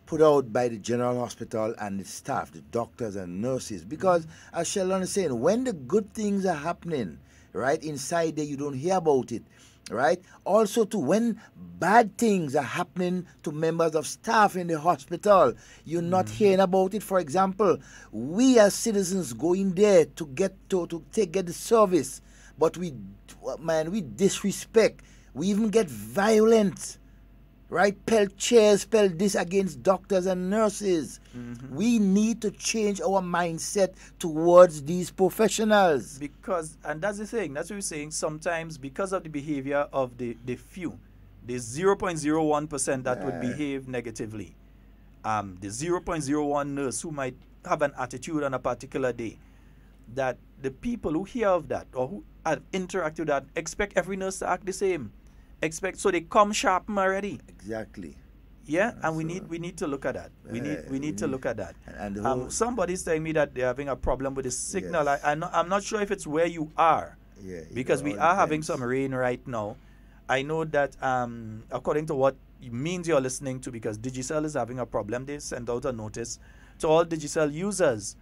put out by the General Hospital and the staff, the doctors and nurses. Because as Sheldon is saying, when the good things are happening, right, inside there, you don't hear about it. Right? Also, too, when bad things are happening to members of staff in the hospital, you're not hearing about it. For example, we as citizens go in there to get the service, but we disrespect. We even get violent right? Pelt chairs, pelt this against doctors and nurses. We need to change our mindset towards these professionals. Because, and that's the thing, that's what we're saying, sometimes because of the behavior of the few, the 0.01% that would behave negatively, the 0.01 nurse who might have an attitude on a particular day, that the people who hear of that or who have interacted with that expect every nurse to act the same. So they come sharpen already. Exactly. Yeah, and we need to look at that. We need to look at that. And somebody's telling me that they're having a problem with the signal. Yes. I'm not sure if it's where you are. Yeah, because we are having some rain right now. I know that according to what means you're listening to, because Digicel is having a problem, they sent out a notice to all Digicel users.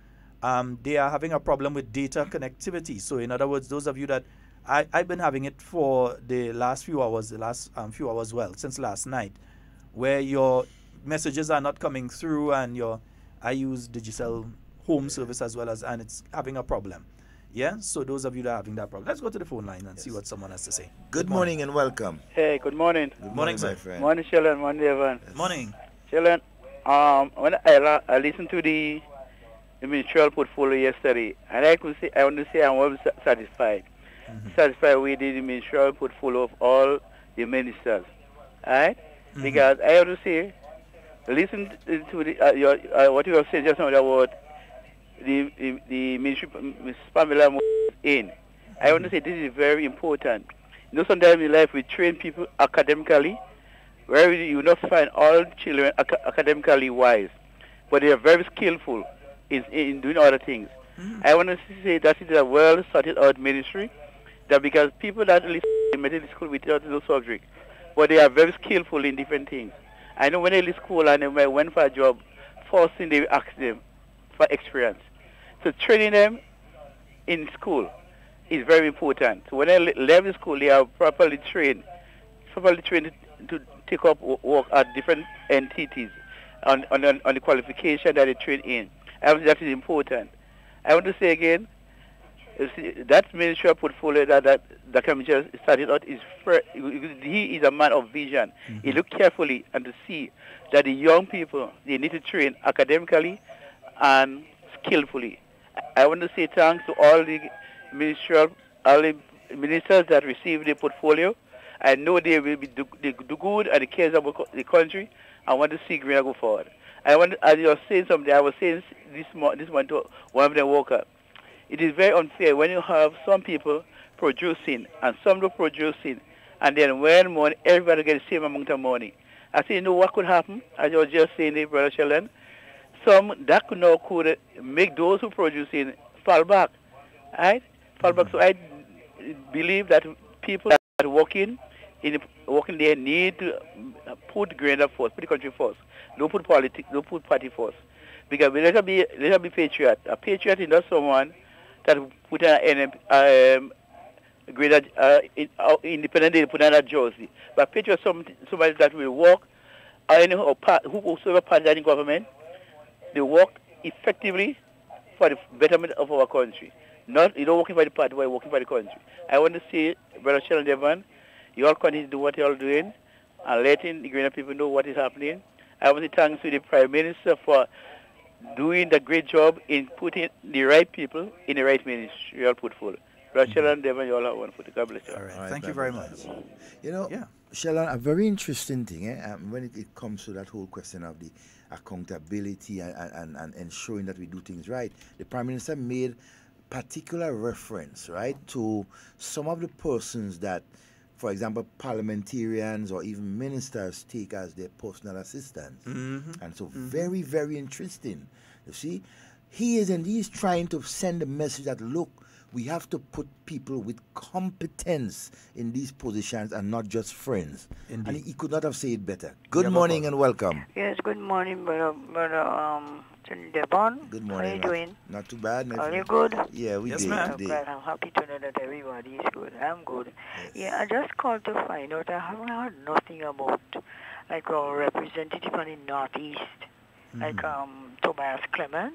They are having a problem with data connectivity. So in other words, those of you that I've been having it for the last few hours, since last night, where your messages are not coming through, and I use Digicel home service as well and it's having a problem. Yeah, so those of you that are having that problem, let's go to the phone line and see what someone has to say. Good morning and welcome. Hey, good morning. Good morning, my sir. friend. Morning, Sheldon. Morning, Devon. Morning. Sheldon, when I listened to the ministerial portfolio yesterday, and I want to say I'm well satisfied. Satisfied with the ministerial portfolio of all the ministers. Alright? Because I have to say, listen to the, what you have said just now about the ministry, Ms. Pamela in. I want to say this is very important. You know, sometimes in life we train people academically, where you not find all children academically wise, but they are very skillful in doing other things. I want to say that it is a well sorted out ministry, that because people that listen in medical school without no subject, but they are very skillful in different things. I know when they leave school and they went for a job, first thing they ask them for experience. So training them in school is very important. So when they leave school, they are properly trained to take up work at different entities on the qualification that they train in. I think that is important. I want to say again, that ministerial portfolio that can just started out he is a man of vision. He look carefully and to see that the young people, they need to train academically and skillfully. I want to say thanks to all the ministers that receive the portfolio. I know they will do good and the cares of the country. I want to see Greener go forward. As you were saying something, I was saying this morning to one of the workers. It is very unfair when you have some people producing and some not producing, and then when money, everybody gets the same amount of money. I say, you know what could happen? As I was just saying, Brother Sheldon, that could make those who producing fall back, right? Fall back. So I believe that people that are working there need to put Grenada first, put the country first. Don't put politics, don't put party first. Because let us be patriot. A patriot is not someone that put an independent day put on a jersey. But patriot is somebody that will work, whosoever party in government, they work effectively for the betterment of our country. Not you don't working for the party, but working for the country. I want to see Brother Sheldon Devon, you all continue to do what you all doing and letting the Grenada people know what is happening. I want to thank the Prime Minister for doing the great job in putting the right people in the right ministerial portfolio. Brother Sheldon Devon, you all have one for the God bless you. All right. Thank you very much. You know, Sheldon, a very interesting thing when it comes to that whole question of the accountability and ensuring that we do things right. The Prime Minister made particular reference, right, to some of the persons that, for example, parliamentarians or even ministers take as their personal assistants. And so very, very interesting. You see, he's trying to send a message that, look, we have to put people with competence in these positions and not just friends. Indeed. And he could not have said it better. Good morning and welcome. Yes, good morning, brother Devon. Good morning. How are you doing? Not too bad. Are you good? Yeah, we did. I'm glad. I'm happy to know that everybody is good. I'm good. Yes. Yeah, I just called to find out. I haven't heard nothing about like our representative from the Northeast, like Tobias Clement.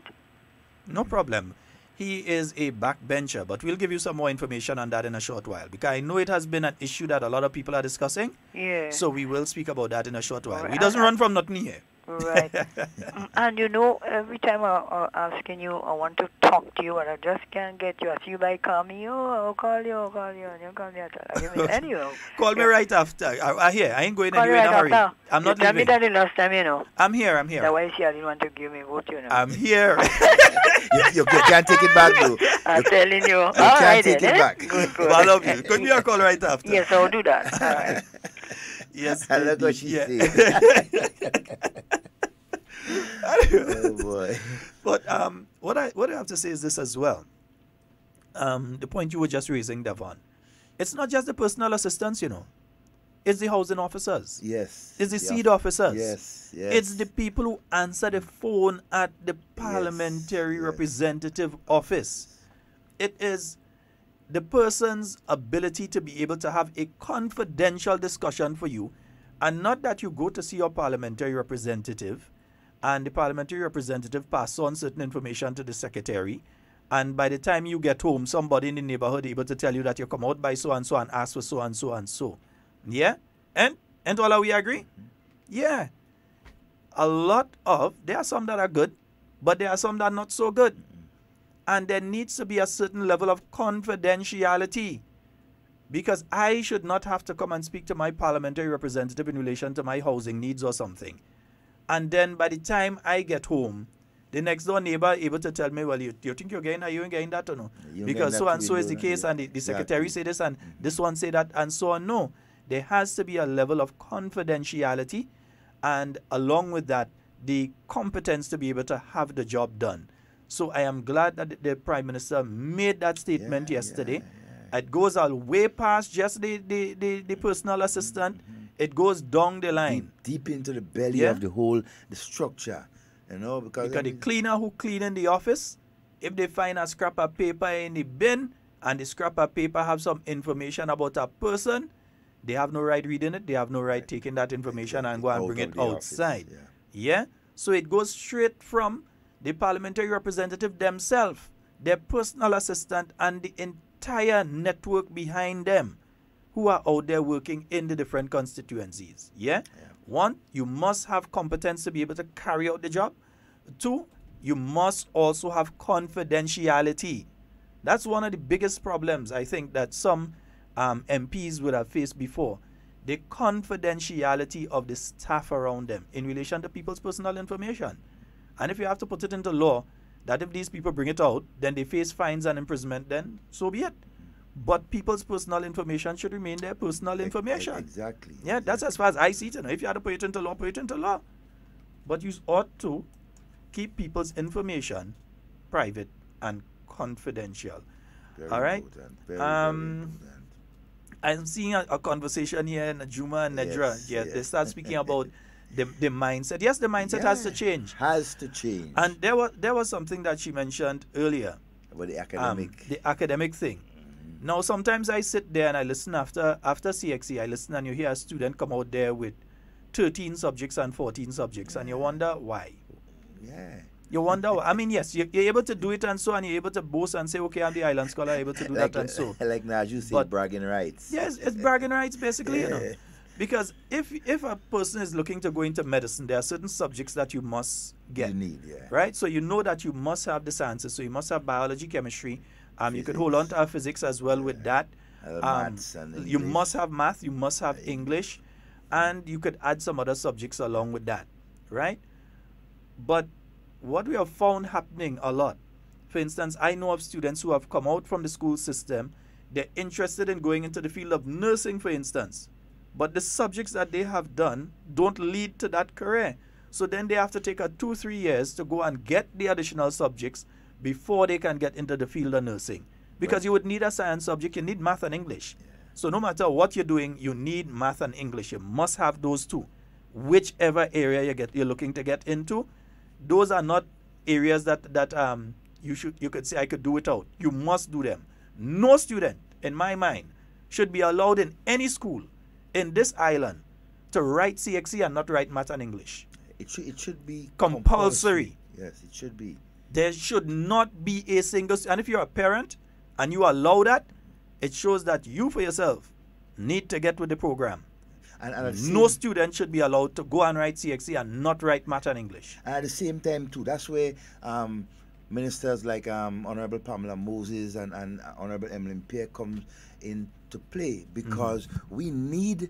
No problem. He is a backbencher, but we'll give you some more information on that in a short while, because I know it has been an issue that a lot of people are discussing. Yeah. So we will speak about that in a short while. Right. He doesn't run from nothing here. Right. And you know, every time I'm asking you, I want to talk to you, and I just can't get you. I see you by call me, I'll call you, and you call me. Anyway. Call me right after. I hear. I ain't going Call anywhere in a hurry. after. I'm not Tell me leaving. that the last time, you know. I'm here. That's why I didn't want to give me vote, you know. I'm here. You can't take it back, though. I'm telling you. All can't right, take then, it back. Good. Well, I love you. Give me a call right after. Yes, I'll do that. All right. Yes. I love what she yeah. said. Oh boy. But what I have to say is this as well. The point you were just raising, Devon. It's not just the personal assistants, you know. It's the housing officers. Yes. It's the seed officers. Yes. It's the people who answer the phone at the parliamentary representative office. It is the person's ability to be able to have a confidential discussion for you, and not that you go to see your parliamentary representative and the parliamentary representative pass on certain information to the secretary, and by the time you get home, somebody in the neighborhood able to tell you that you come out by so and so and ask for so and so and so. Yeah? And all are we agree? Yeah. There are some that are good, but there are some that are not so good. And there needs to be a certain level of confidentiality, because I should not have to come and speak to my parliamentary representative in relation to my housing needs or something. And then by the time I get home, the next door neighbor able to tell me, well, you think you're getting that, you ain't getting that or no? Because so and so is the case, and the secretary say this, and this one say that, and so on. No. There has to be a level of confidentiality, and along with that, the competence to be able to have the job done. So I am glad that the Prime Minister made that statement yesterday. It goes all way past just the personal assistant. It goes down the line. Deep into the belly of the structure. You know, because the cleaner who clean in the office, if they find a scrap of paper in the bin, and the scrap of paper have some information about a person, they have no right reading it. They have no right taking that information and go and bring it outside. Yeah? So it goes straight from the parliamentary representative themselves, their personal assistant, and the entire network behind them who are out there working in the different constituencies. Yeah? One, you must have competence to be able to carry out the job. Two, you must also have confidentiality. That's one of the biggest problems I think that some MPs would have faced before. The confidentiality of the staff around them in relation to people's personal information. And if you have to put it into law, that if these people bring it out, then they face fines and imprisonment, then so be it. But people's personal information should remain their personal information. Exactly. Yeah, that's as far as I see it. You know, if you have to put it into law, put it into law. But you ought to keep people's information private and confidential. All right? Very important. I'm seeing a conversation here in Juma and Nedra. They start speaking about the mindset. Yes, the mindset has to change. Has to change. And there was something that she mentioned earlier. About the academic. The academic thing. Now, sometimes I sit there and I listen after CXE. I listen and you hear a student come out there with 13 subjects and 14 subjects. And you wonder why. Yeah. You wonder why. I mean, yes, you're able to do it and so, and you're able to boast and say, okay, I'm the island scholar, able to do that and so. Like Naju said, bragging rights. Yes, it's bragging rights, basically, you know. Because if a person is looking to go into medicine, there are certain subjects that you must get. You need, right? So you know that you must have the sciences. So you must have biology, chemistry. You could hold on to physics as well with that. Maths and you must have math. You must have English. And you could add some other subjects along with that, right? But what we have found happening a lot, for instance, I know of students who have come out from the school system. They're interested in going into the field of nursing, for instance. But the subjects that they have done don't lead to that career. So then they have to take 2-3 years to go and get the additional subjects before they can get into the field of nursing. Because you would need a science subject, you need math and English. So no matter what you're doing, you need math and English. You must have those two. Whichever area you're looking to get into, those are not areas that you could say I could do without. You must do them. No student, in my mind, should be allowed in any school in this island to write CXE and not write math and English. It should be compulsory. Yes, it should be. There should not be a single, and if you're a parent and you allow that, it shows that you for yourself need to get with the program. And no student should be allowed to go and write CXC and not write math and English. And at the same time, too, that's where ministers like Honorable Pamela Moses and Honorable Emily Pierre come into play, because we need,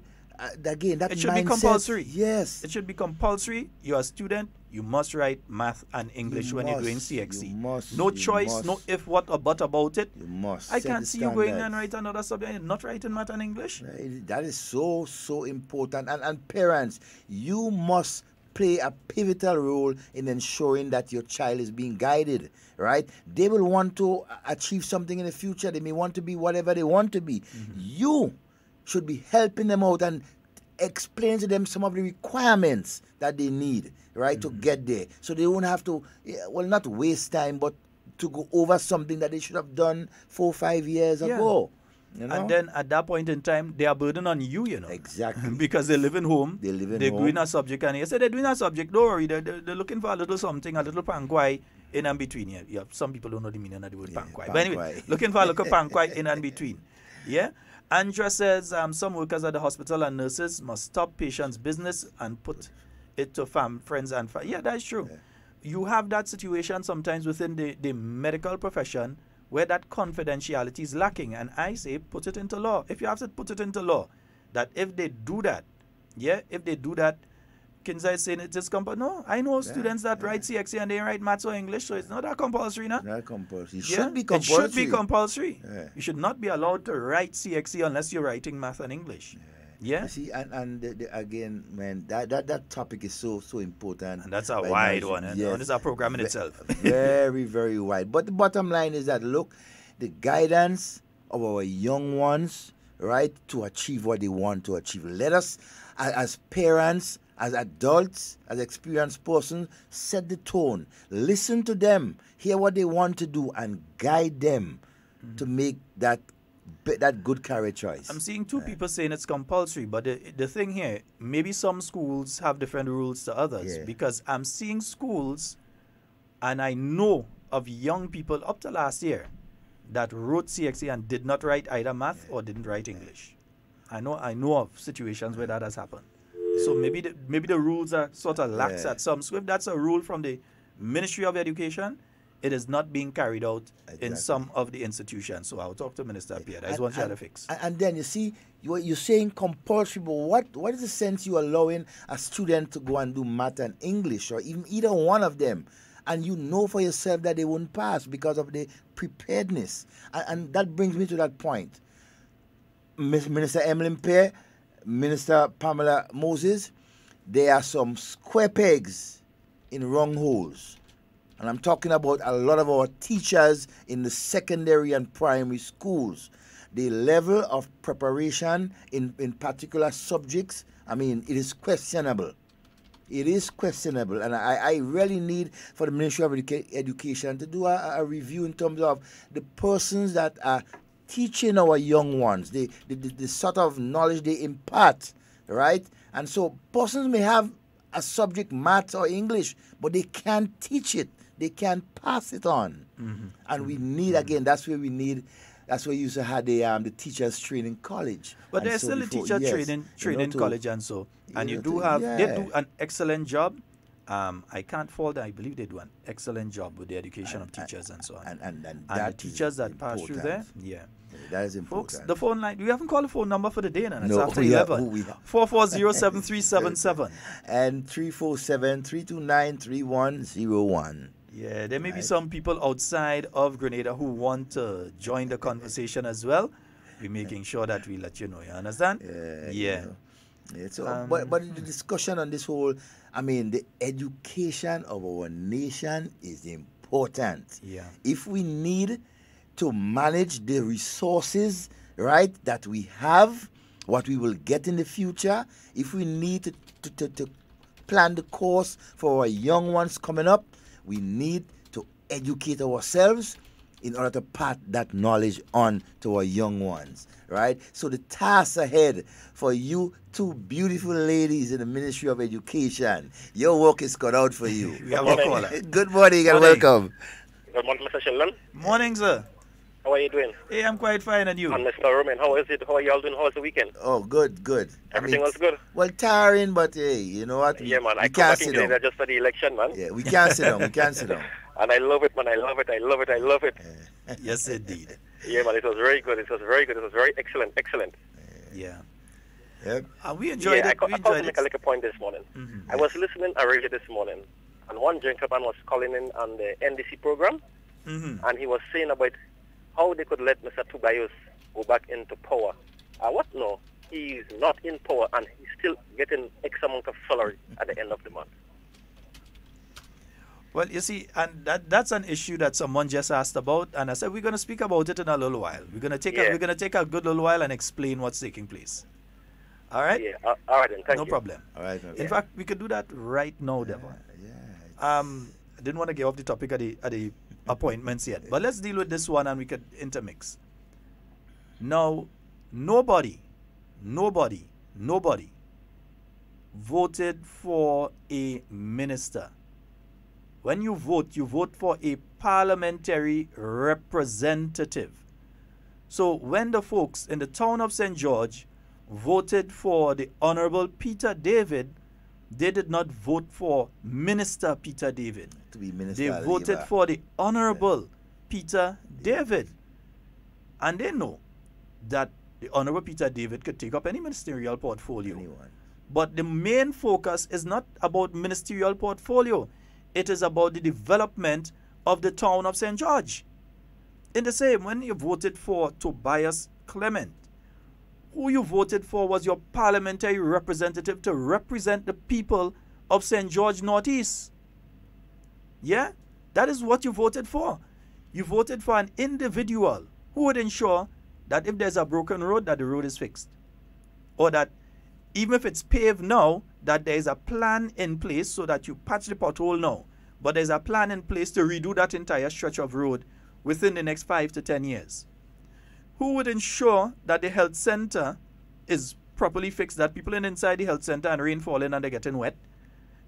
again, that mindset. It should be compulsory. Yes. It should be compulsory. You're a student, you must write math and English when you're doing CXC. No choice, no if, what, or but about it. You must. I can't see you going and write another subject and not writing math and English. That is so important. And parents, you must play a pivotal role in ensuring that your child is being guided, right? They will want to achieve something in the future. They may want to be whatever they want to be. You should be helping them out and explain to them some of the requirements that they need, right, to get there. So they won't have to, well, not waste time, but to go over something that they should have done 4 or 5 years ago. You know? And then at that point in time, they are burden on you, you know. Exactly. Because they live in home. They're doing a subject, and you say they're doing a subject. Don't worry, they're looking for a little something, a little pankwai in and between. Yeah, some people don't know the meaning of the word pankwai. But anyway, looking for a little pankwai in and between. Yeah? Andrea says some workers at the hospital and nurses must stop patients' business and put it to friends and family. Yeah, that's true. Yeah. You have that situation sometimes within the medical profession where that confidentiality is lacking. And I say put it into law. If you have to put it into law, that if they do that, Kinza is saying it is compulsory. No, I know students that write CXC and they write maths or English, so it's not that compulsory, no? Not compulsory. It should be compulsory. It should be compulsory. Yeah. You should not be allowed to write CXC unless you're writing math and English. Yeah. You see, and again, man, that topic is so important. And that's a wide one. Yes. And it's a program in itself. Very, very wide. But the bottom line is that, look, the guidance of our young ones, right, to achieve what they want to achieve. Let us, as parents, as adults, as experienced persons, set the tone. Listen to them, hear what they want to do, and guide them to make that good career choice. I'm seeing two people saying it's compulsory, but the thing here, maybe some schools have different rules to others, because I'm seeing schools, and I know of young people up to last year that wrote CXC and did not write either math or didn't write English. I know of situations where that has happened. So maybe the rules are sort of lax at some schools. If that's a rule from the Ministry of Education, it is not being carried out in some of the institutions. So I'll talk to Minister Pierre. That's one shall fix. And then you see, you're saying compulsory, but what is the sense you allowing a student to go and do math and English, or even either one of them, and you know for yourself that they won't pass because of the preparedness? And that brings me to that point. Minister Emily Pierre, Minister Pamela Moses, there are some square pegs in wrong holes. And I'm talking about a lot of our teachers in the secondary and primary schools. The level of preparation in particular subjects, I mean, it is questionable. It is questionable. And I really need for the Ministry of Education to do a review in terms of the persons that are teaching our young ones, the sort of knowledge they impart, right? And so persons may have a subject, maths or English, but they can't teach it. They can't pass it on. And we need, again, that's where we used to have the teachers training college. But there's still a teacher training college and so. And you do have, they do an excellent job. I can't fault them. I believe they do an excellent job with the education of teachers and so on. And the teachers that pass through there, that is important. Folks, the phone line, we haven't called the phone number for the day, and it's no, after 11. 440-7377. And 347-329-3101. Yeah, there may be some people outside of Grenada who want to join the conversation as well. We're making sure that we let you know, you understand? Yeah. So, but the discussion on this whole, I mean, the education of our nation is important. Yeah. If we need to manage the resources, right, that we have, what we will get in the future, if we need to plan the course for our young ones coming up, we need to educate ourselves in order to pass that knowledge on to our young ones, right? So the task ahead for you two beautiful ladies in the Ministry of Education, your work is cut out for you. We have a caller. Good morning and Morning. welcome. Good morning, Mr. Sheldon. Morning, sir. How are you doing? Hey, I'm quite fine, and you? And Mr. Romain, how is it? How are you all doing? How was the weekend? Oh, good, good. Everything was good? Well, tiring, but hey, you know what? Yeah, man. We I come can't back sit in today down. just for the election, man. Yeah, we can't sit down. We can't sit down. And I love it, man. I love it. I love it. I love it. Yes, indeed. Yeah, man. It was very good. It was very good. It was very excellent. Excellent. Yeah. Yep. We enjoyed yeah, it. I called to make a little point this morning. I was listening to radio this morning, and one gentleman was calling in on the NDC program, and he was saying about how they could let Mr. Tobias go back into power. What? No, he's not in power, and he's still getting X amount of salary at the end of the month. Well, you see, and that's an issue that someone just asked about, and I said we're going to speak about it in a little while. We're going to take a good little while and explain what's taking place. All right? Yeah. All right, then. Thank you. No problem. All right. In fact, we could do that right now, Devon. I didn't want to get off the topic at the appointments yet, but let's deal with this one and we could intermix. Now, nobody voted for a minister. When you vote for a parliamentary representative. So when the folks in the town of St. George voted for the Honorable Peter David, they did not vote for Minister Peter David. To be minister. They voted for the Honorable Peter David. And they know that the Honorable Peter David could take up any ministerial portfolio. Anyone. But the main focus is not about ministerial portfolio. It is about the development of the town of St. George. In the same, when you voted for Tobias Clement, who you voted for was your parliamentary representative to represent the people of St. George Northeast. Yeah? That is what you voted for. You voted for an individual who would ensure that if there's a broken road, that the road is fixed. Or that even if it's paved now, that there is a plan in place so that you patch the pothole now. But there's a plan in place to redo that entire stretch of road within the next 5 to 10 years. Who would ensure that the health center is properly fixed, that people inside the health center and rain falling and they're getting wet,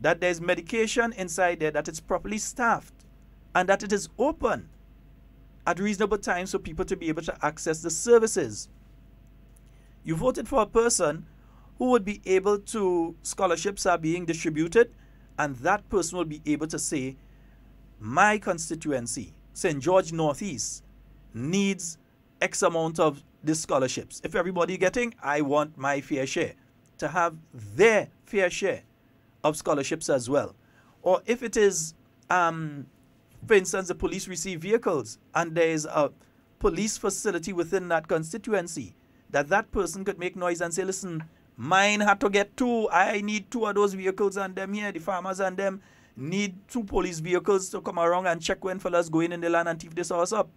that there's medication inside there, that it's properly staffed, and that it is open at reasonable times for people to be able to access the services. You voted for a person who would be able to, scholarships are being distributed, and that person will be able to say, my constituency, St. George Northeast, needs X amount of the scholarships. If everybody getting, I want my fair share, to have their fair share of scholarships as well. Or if it is, for instance, the police receive vehicles and there is a police facility within that constituency, that person could make noise and say, listen, mine had to get 2. I need 2 of those vehicles and them here. The farmers and them need 2 police vehicles to come around and check when fellas go in the land and thief this house up.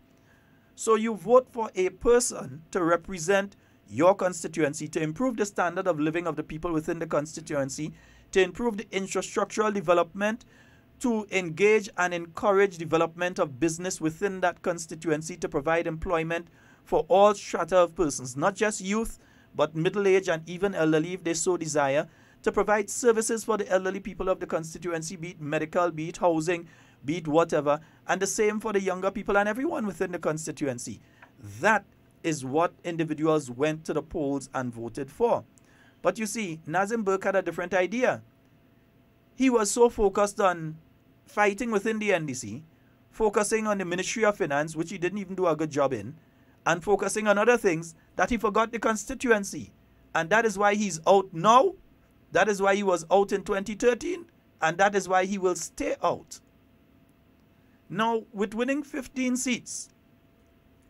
So you vote for a person to represent your constituency, to improve the standard of living of the people within the constituency, to improve the infrastructural development, to engage and encourage development of business within that constituency, to provide employment for all strata of persons, not just youth, but middle-aged and even elderly if they so desire, to provide services for the elderly people of the constituency, be it medical, be it housing, be it whatever, and the same for the younger people and everyone within the constituency. That is what individuals went to the polls and voted for. But you see, Nazim Burke had a different idea. He was so focused on fighting within the NDC, focusing on the Ministry of Finance, which he didn't even do a good job in, and focusing on other things, that he forgot the constituency. And that is why he's out now. That is why he was out in 2013. And that is why he will stay out. Now, with winning 15 seats,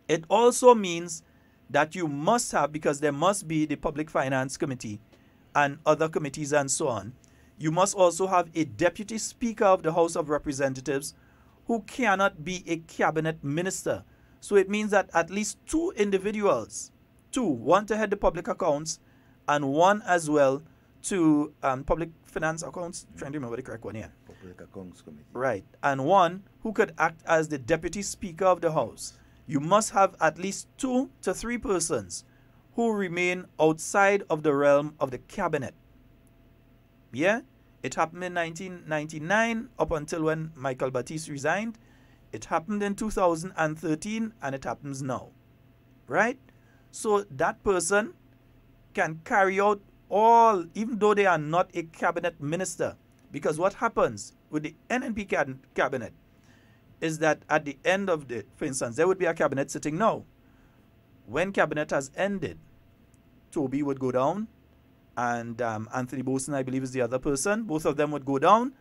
it also means that you must have, because there must be the Public Finance Committee and other committees and so on, you must also have a Deputy Speaker of the House of Representatives who cannot be a cabinet minister. So it means that at least 2 individuals, 2, one to head the public accounts and one as well to Public Finance Accounts, trying to remember the correct one here. Public Accounts Committee. Right. And one who could act as the Deputy Speaker of the House. You must have at least 2 to 3 persons who remain outside of the realm of the cabinet. Yeah? It happened in 1999 up until when Michael Batiste resigned. It happened in 2013 and it happens now. Right? So that person can carry out all, even though they are not a cabinet minister. Because what happens with the NNP cabinet is that at the end of the, for instance, there would be a cabinet sitting now. When cabinet has ended, Toby would go down, and Anthony Boson, I believe, is the other person. Both of them would go down,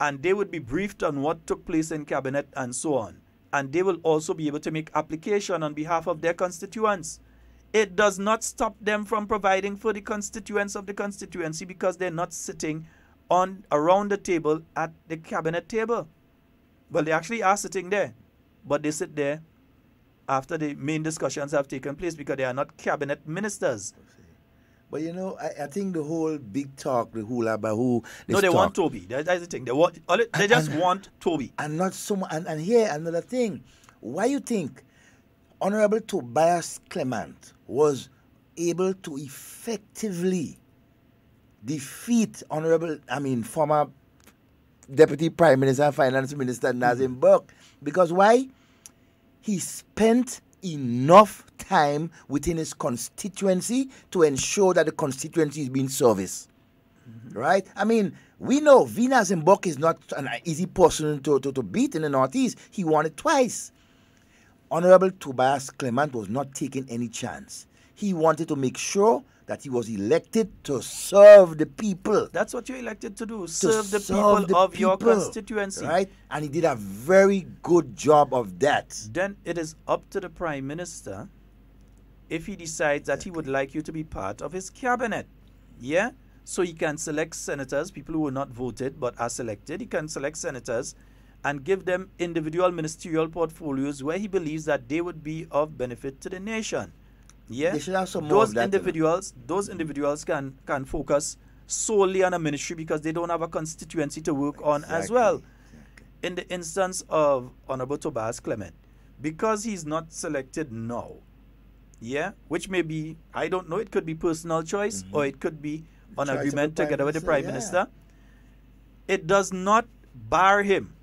and they would be briefed on what took place in cabinet and so on. And they will also be able to make application on behalf of their constituents. It does not stop them from providing for the constituents of the constituency because they're not sitting on around the table at the cabinet table. Well, they actually are sitting there, but they sit there after the main discussions have taken place because they are not cabinet ministers. But you know, I think the whole big talk, the hula bahoo. No, they want Toby. That's the thing. They just want Toby. And not so much. And here another thing. Why you think Honorable Tobias Clement was able to effectively defeat former Deputy Prime Minister and Finance Minister Nazim Burke? Because why? He spent enough time within his constituency to ensure that the constituency is being serviced. Right? I mean, we know V. Nazim Burke is not an easy person to beat in the Northeast. He won it twice. Honorable Tobias Clement was not taking any chance. He wanted to make sure that he was elected to serve the people. That's what you're elected to do, serve the people of your constituency. Right? And he did a very good job of that. Then it is up to the Prime Minister if he decides that he would like you to be part of his cabinet. Yeah? So he can select senators, people who were not voted but are selected. He can select senators and give them individual ministerial portfolios where he believes that they would be of benefit to the nation. Yeah, they should have some more those individuals can focus solely on a ministry because they don't have a constituency to work on as well. Exactly. In the instance of Honorable Tobias Clement, because he's not selected now, yeah, which may be, I don't know, it could be personal choice or it could be an agreement together with the Prime Minister. It does not bar him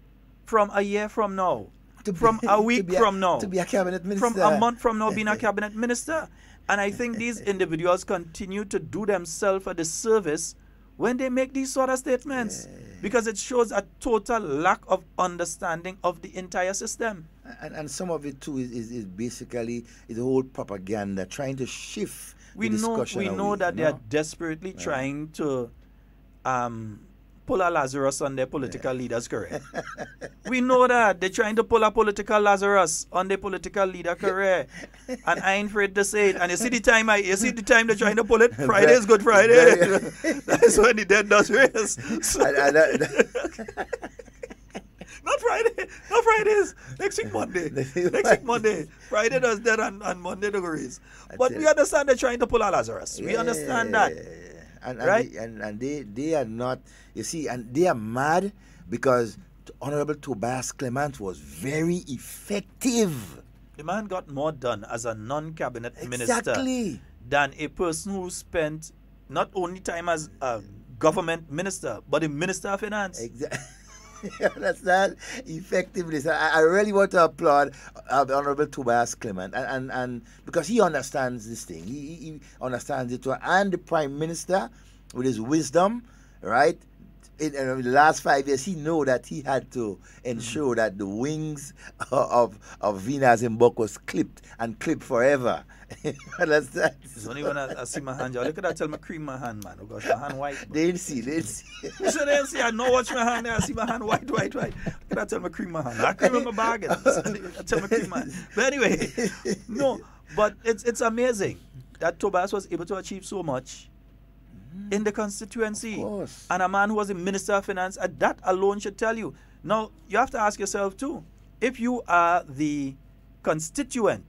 from a year from now, from a week from now, to be a cabinet minister, from a month from now being a cabinet minister. And I think these individuals continue to do themselves a disservice when they make these sort of statements because it shows a total lack of understanding of the entire system. And some of it too is basically the whole propaganda trying to shift the discussion. We know that they are desperately trying to pull a Lazarus on their political leader's career. We know that they're trying to pull a political Lazarus on their political leader career, and I ain't afraid to say it. And you see the time they're trying to pull it. Friday is Good Friday. That's when the dead does race. Not Friday. Not Fridays. Next week Monday. Friday does dead and Monday the race. But we understand they're trying to pull a Lazarus. We understand that. Right? And they are not, you see, and they are mad because Honorable Tobias Clement was very effective. The man got more done as a non-cabinet minister than a person who spent not only time as a government minister, but a minister of finance. Exactly. That's not effectiveness. I really want to applaud Honorable Tobias Clement, and because he understands this thing, he understands it, and the Prime Minister, with his wisdom, right? In the last 5 years, he know that he had to ensure that the wings of V. Nazim Burke was clipped forever. Understand? It's only when I see my hand. Look at that, tell me cream my hand, man. Oh gosh, my hand white. They didn't see. You said they didn't see. I know watch my hand there. I see my hand white. Look at that, tell me cream my hand. I cream in my bargain. I tell me cream my hand. But anyway, no. But it's amazing that Tobias was able to achieve so much in the constituency. And a man who was a Minister of Finance, that alone should tell you. Now, you have to ask yourself too, if you are the constituent,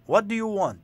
what do you want?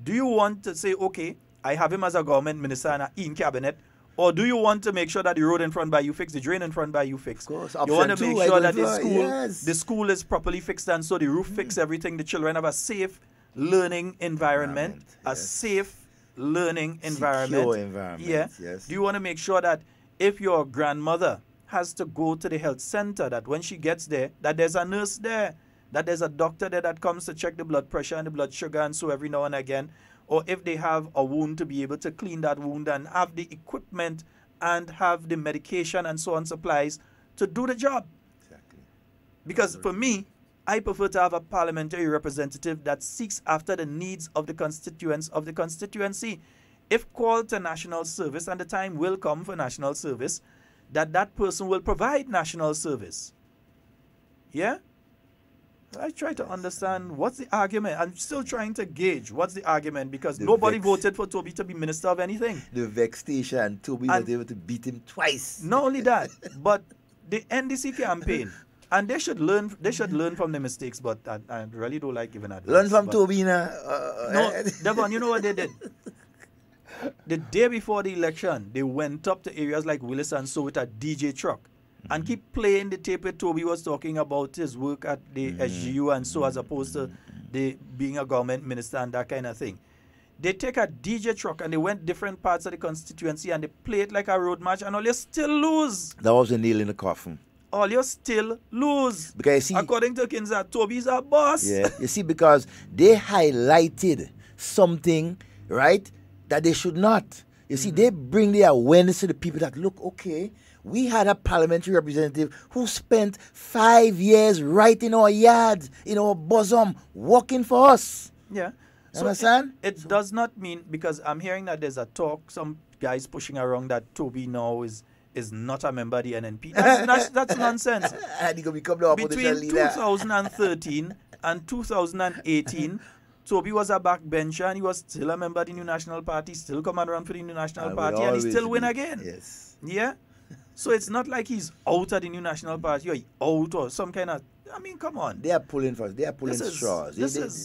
Do you want to say, okay, I have him as a government minister and in cabinet, Or do you want to make sure that the road in front by you fixed, the drain in front by you fixed? Of course, you want to make sure that yes. the school is properly fixed and so the roof fixed everything. The children have a safe learning environment, a safe learning environment. Secure environment, yeah. yes. Do you want to make sure that if your grandmother has to go to the health center, that when she gets there, that there's a nurse there, that there's a doctor there that comes to check the blood pressure and the blood sugar and so every now and again, or if they have a wound, to be able to clean that wound and have the equipment and have the medication and so on supplies to do the job. Exactly. Because for me, I prefer to have a parliamentary representative that seeks after the needs of the constituents of the constituency. If called to national service, and the time will come for national service, that person will provide national service. Yeah? I try to understand what's the argument. I'm still trying to gauge what's the argument because nobody voted for Toby to be minister of anything. The vexation, Toby was able to beat him twice. Not only that, but the NDC campaign, and they should learn from the mistakes, but I really don't like giving advice. Learn from Toby now. No, Devon, you know what they did? The day before the election, they went up to areas like Willis and so with a DJ truck and keep playing the tape where Toby was talking about his work at the SGU and so, as opposed to the being a government minister and that kind of thing. They take a DJ truck and they went different parts of the constituency and they play it like a road march and all you still lose. That was a nail in the coffin. All you still lose. Because you see, according to Kinza, Toby's a boss. Yeah, you see, because they highlighted something, right, that they should not. You see, they bring the awareness to the people that, look, okay, we had a parliamentary representative who spent 5 years right in our yards, in our bosom, working for us. Yeah. So understand? It does not mean, because I'm hearing that there's a talk, some guys pushing around that Toby now is not a member of the NNP. That's nonsense. And he could become the opposition Between leader. 2013 and 2018, Toby was a backbencher and he was still a member of the New National Party, still come around for the New National Party, and he still win again. Yes. Yeah? So it's not like he's out of the New National Party or out or some kind of, I mean, come on. They are pulling straws.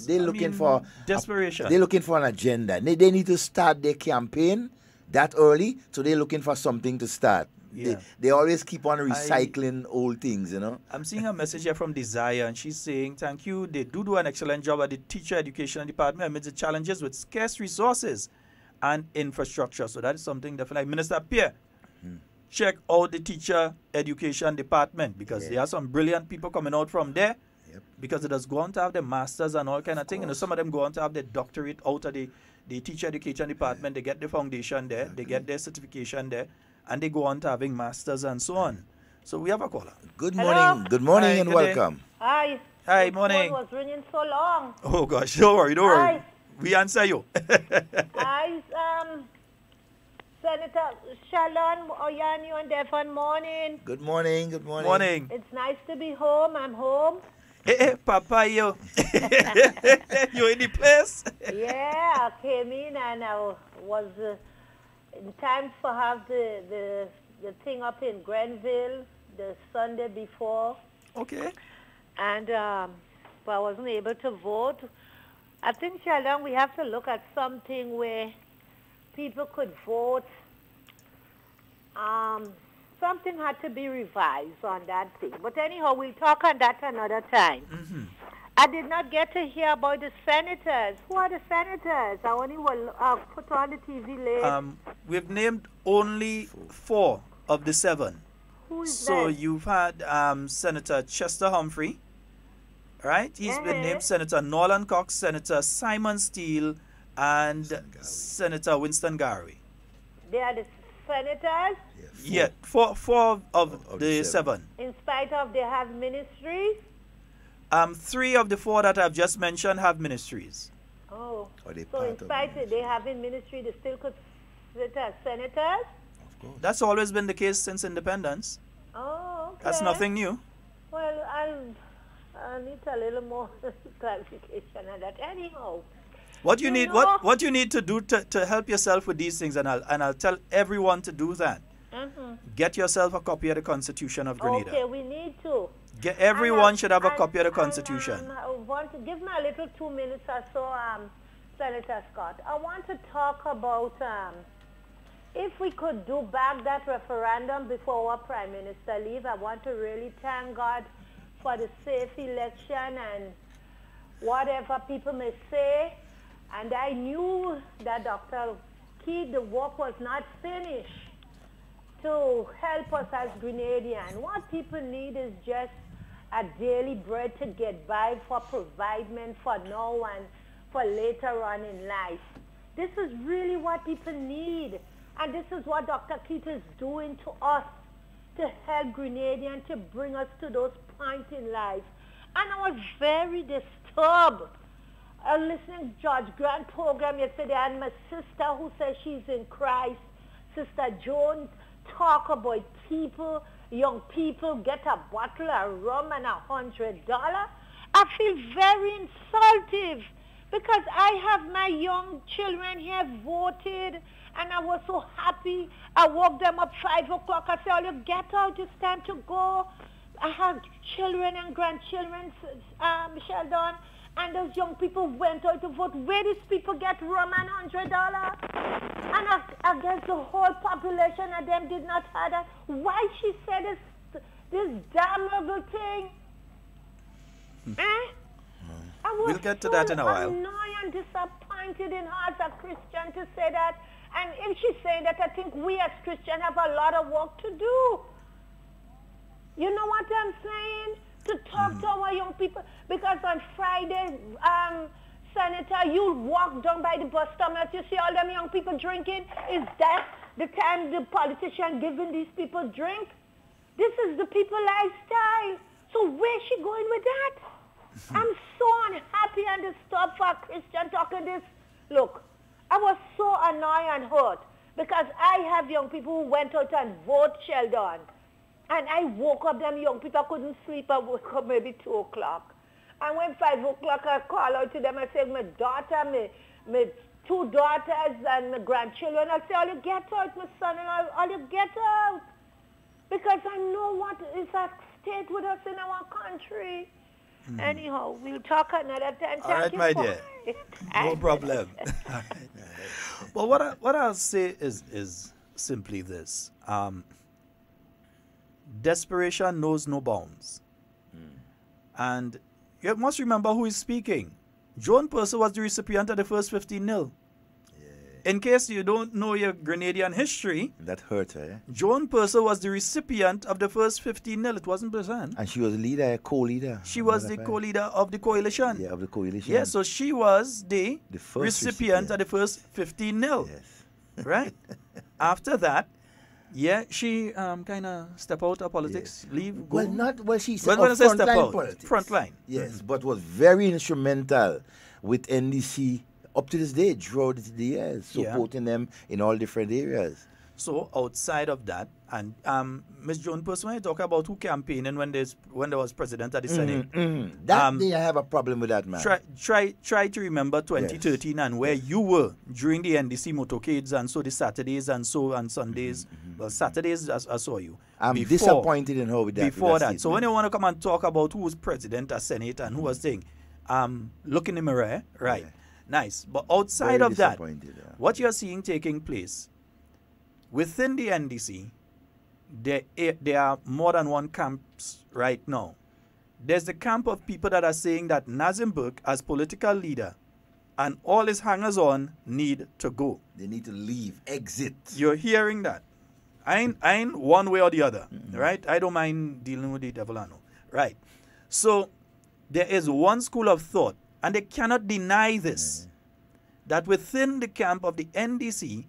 They're looking for desperation. They're looking for an agenda. They need to start their campaign that early, so they're looking for something to start. Yeah. They always keep on recycling old things, you know. I'm seeing a message here from Desire, and she's saying, thank you. They do an excellent job at the teacher education department amidst the challenges with scarce resources and infrastructure. So that is something definitely. Minister Pierre, check out the teacher education department because there are some brilliant people coming out from there. Yep. Because it does go on to have the masters and all kind of thing. You know, some of them go on to have their doctorate out of the teacher education department. They get the foundation there. They get their certification there. And they go on to having masters and so on. So we have a caller. Good Hello? morning. Good morning. Hi, and good welcome. Hi. Hi, The morning. phone was ringing so long. Oh gosh, don't worry. Hi. We answer you. Hi, Senator Sheldon, Oyani and Devon, morning. Good morning. Good morning. Morning. It's nice to be home. I'm home. Hey, Papa, you. You in the place? Yeah, I came in and I was in time for have the thing up in Grenville the Sunday before. Okay. And but I wasn't able to vote. I think, Sheldon, we have to look at something where people could vote. Something had to be revised on that thing. But anyhow, we'll talk on that another time. Mm-hmm. I did not get to hear about the senators. Who are the senators? I only will put on the TV late. We've named only 4 of the 7. Who is So that? you've had Senator Chester Humphrey, right? He's been named Senator Nolan Cox, Senator Simon Steele, and Senator Winston Garvey. They are the senators? Yeah, four of the 7. In spite of they have ministries? 3 of the 4 that I've just mentioned have ministries. Oh, Are they so part in of spite of they have in ministry, they still could sit as senators? That's always been the case since independence. Oh, okay. That's nothing new. Well, I need a little more clarification on that. Anyhow, What you need, know- what you need to do to help yourself with these things, and I'll tell everyone to do that. Get yourself a copy of the Constitution of Grenada. okay, we need to. Everyone should have a copy of the Constitution. I want to give me a little 2 minutes or so, Senator Scott. I want to talk about if we could do back that referendum before our Prime Minister leave, I want to really thank God for the safe election and whatever people may say. And I knew that Dr. Keith, the work was not finished to help us as Grenadians. What people need is just a daily bread to get by, for providement for now and for later on in life. This is really what people need. And this is what Dr. Keith is doing to us, to help Grenadians, to bring us to those points in life. And I was very disturbed listening to George Grant program yesterday, and my sister who says she's in Christ, Sister Jones, talk about people, young people get a bottle of rum and $100. I feel very insultive because I have my young children here voted, and I was so happy. I woke them up 5 o'clock. I said, "Oh, you get out, it's time to go." I have children and grandchildren, Sheldon, and those young people went out to vote. Where these people get rum and $100? And I guess the whole population of them did not have that. Why she said this damnable thing? We'll get to that in a while. I'm annoyed and disappointed in her as a Christian to say that. And if she's saying that, I think we as Christians have a lot of work to do. You know what I'm saying? To talk to our young people. Because on Friday, Senator, you walk down by the bus terminal, you see all them young people drinking. Is that the time the politician giving these people drink? This is the people lifestyle. So where's she going with that? I'm so unhappy and disturbed for a Christian talking this. Look, I was so annoyed and hurt because I have young people who went out and vote, Sheldon. And I woke up, them young people couldn't sleep. I woke up maybe 2 o'clock. And when 5 o'clock, I call out to them. I say, my daughter, my 2 daughters and my grandchildren. I say, all you get out, my son, and all you get out. Because I know what is at stake with us in our country. Anyhow, we'll talk another time. All right, my dear. No problem. Well, what I'll say is simply this. Desperation knows no bounds. And you must remember who is speaking. Joan Purcell was the recipient of the first 15-0. In case you don't know your Grenadian history, that hurt her. Joan Purcell was the recipient of the first 15-0. It wasn't present. And she was a leader, a co-leader. She was the co-leader of the coalition. Yeah, of the coalition. Yeah, so she was the recipient of the first 15-0. Yes. Right? After that, yeah, she kind of step out of politics, leave, go. She when I say step out, front line. Yes, but was very instrumental with NDC up to this day, throughout the years, supporting them in all different areas. So outside of that, and Ms. Joan Purcell, when you talk about who campaigning when there was president at the Senate, that day I have a problem with that, man. Try to remember 2013 and where you were during the NDC motorcades and so the Saturdays and so and Sundays. Well, Saturdays I saw you. I'm disappointed in her with that. Before that, so when you want to come and talk about who was president or Senate and who was saying, look in the mirror, right? Yeah. Nice. But outside of that, what you're seeing taking place within the NDC, there are more than one camps right now. There's the camp of people that are saying that Nazim Burke, as political leader, and all his hangers-on need to go. They need to leave, exit. You're hearing that. I ain't one way or the other, right? I don't mind dealing with the devil, I know. Right. So there is one school of thought, and they cannot deny this, that within the camp of the NDC,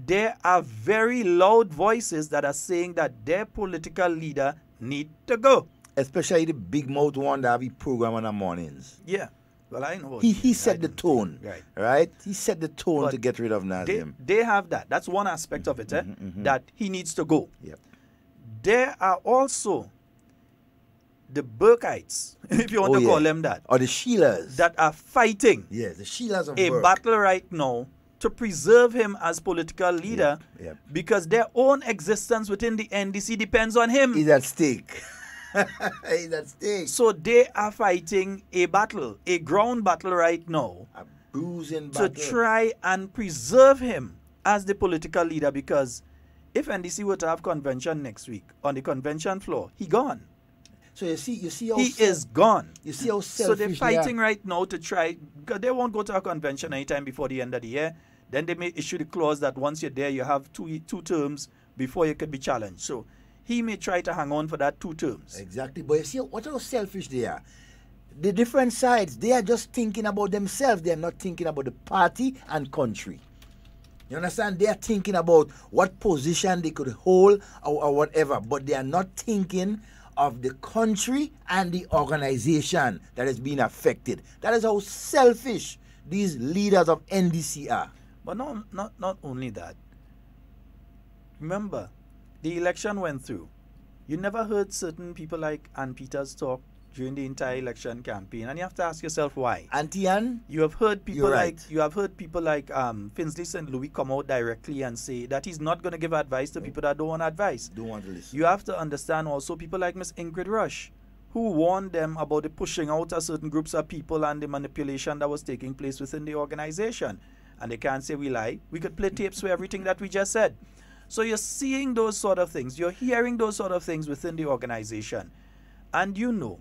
there are very loud voices that are saying that their political leader need to go. Especially the big mouth one that we program on the mornings. Yeah. Well, I know. He set the tone. Right. He set the tone but to get rid of Nazim. They have that. That's one aspect of it, that he needs to go. Yep. There are also the Burkeites, if you want to call them that. Or the Sheilas. That are fighting the Sheilas of a Burke. battle right now to preserve him as political leader because their own existence within the NDC depends on him. He's at stake. He's at stake. So they are fighting a battle, a ground battle right now. A bruising battle. To try and preserve him as the political leader, because if NDC were to have convention next week on the convention floor, he gone. So you see how he is gone. You see how So they're selfish fighting right now to try, because they won't go to a convention anytime before the end of the year. Then they may issue the clause that once you're there, you have two terms before you could be challenged. So he may try to hang on for that 2 terms. Exactly. But you see what how selfish they are. The different sides, they are just thinking about themselves. They are not thinking about the party and country. You understand? They are thinking about what position they could hold or whatever, but they are not thinking of the country and the organization that has been affected. That is how selfish these leaders of NDC are. But not only that. Remember, the election went through. You never heard certain people like Ann Peters talk during the entire election campaign, and you have to ask yourself why. Auntie Ann, you have heard people right. like Finsley St. Louis come out directly and say that he's not going to give advice to people that don't want advice. Don't want to listen. You have to understand also people like Miss Ingrid Rush, who warned them about the pushing out of certain groups of people and the manipulation that was taking place within the organization. And they can't say we lie. We could play tapes for everything that we just said. So you're seeing those sort of things. You're hearing those sort of things within the organization. And you know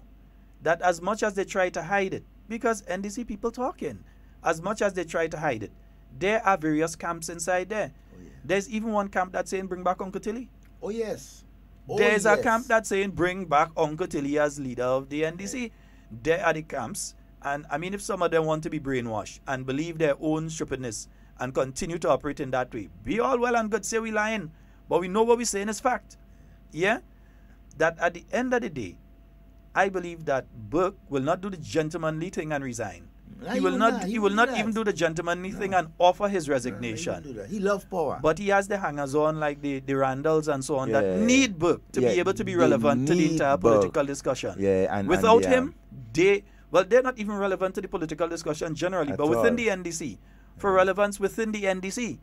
that as much as they try to hide it, because NDC people talking, as much as they try to hide it, there are various camps inside there. Oh, yeah. There's even one camp that's saying bring back Uncle Tilly. Oh, yes. Oh, There's yes. a camp that's saying bring back Uncle Tilly as leader of the NDC. Yeah. There are the camps. And I mean, if some of them want to be brainwashed and believe their own stupidness and continue to operate in that way, be all well and good, say we lying, but we know what we're saying is fact. Yeah? That at the end of the day, I believe that Burke will not do the gentlemanly thing and resign. He will not even do the gentlemanly thing and offer his resignation. He loves power. But he has the hangers on like the Randalls and so on that need Burke to be able to be relevant to the entire political discussion. Yeah, without him, they're not even relevant to the political discussion generally, but within the NDC, for relevance within the NDC,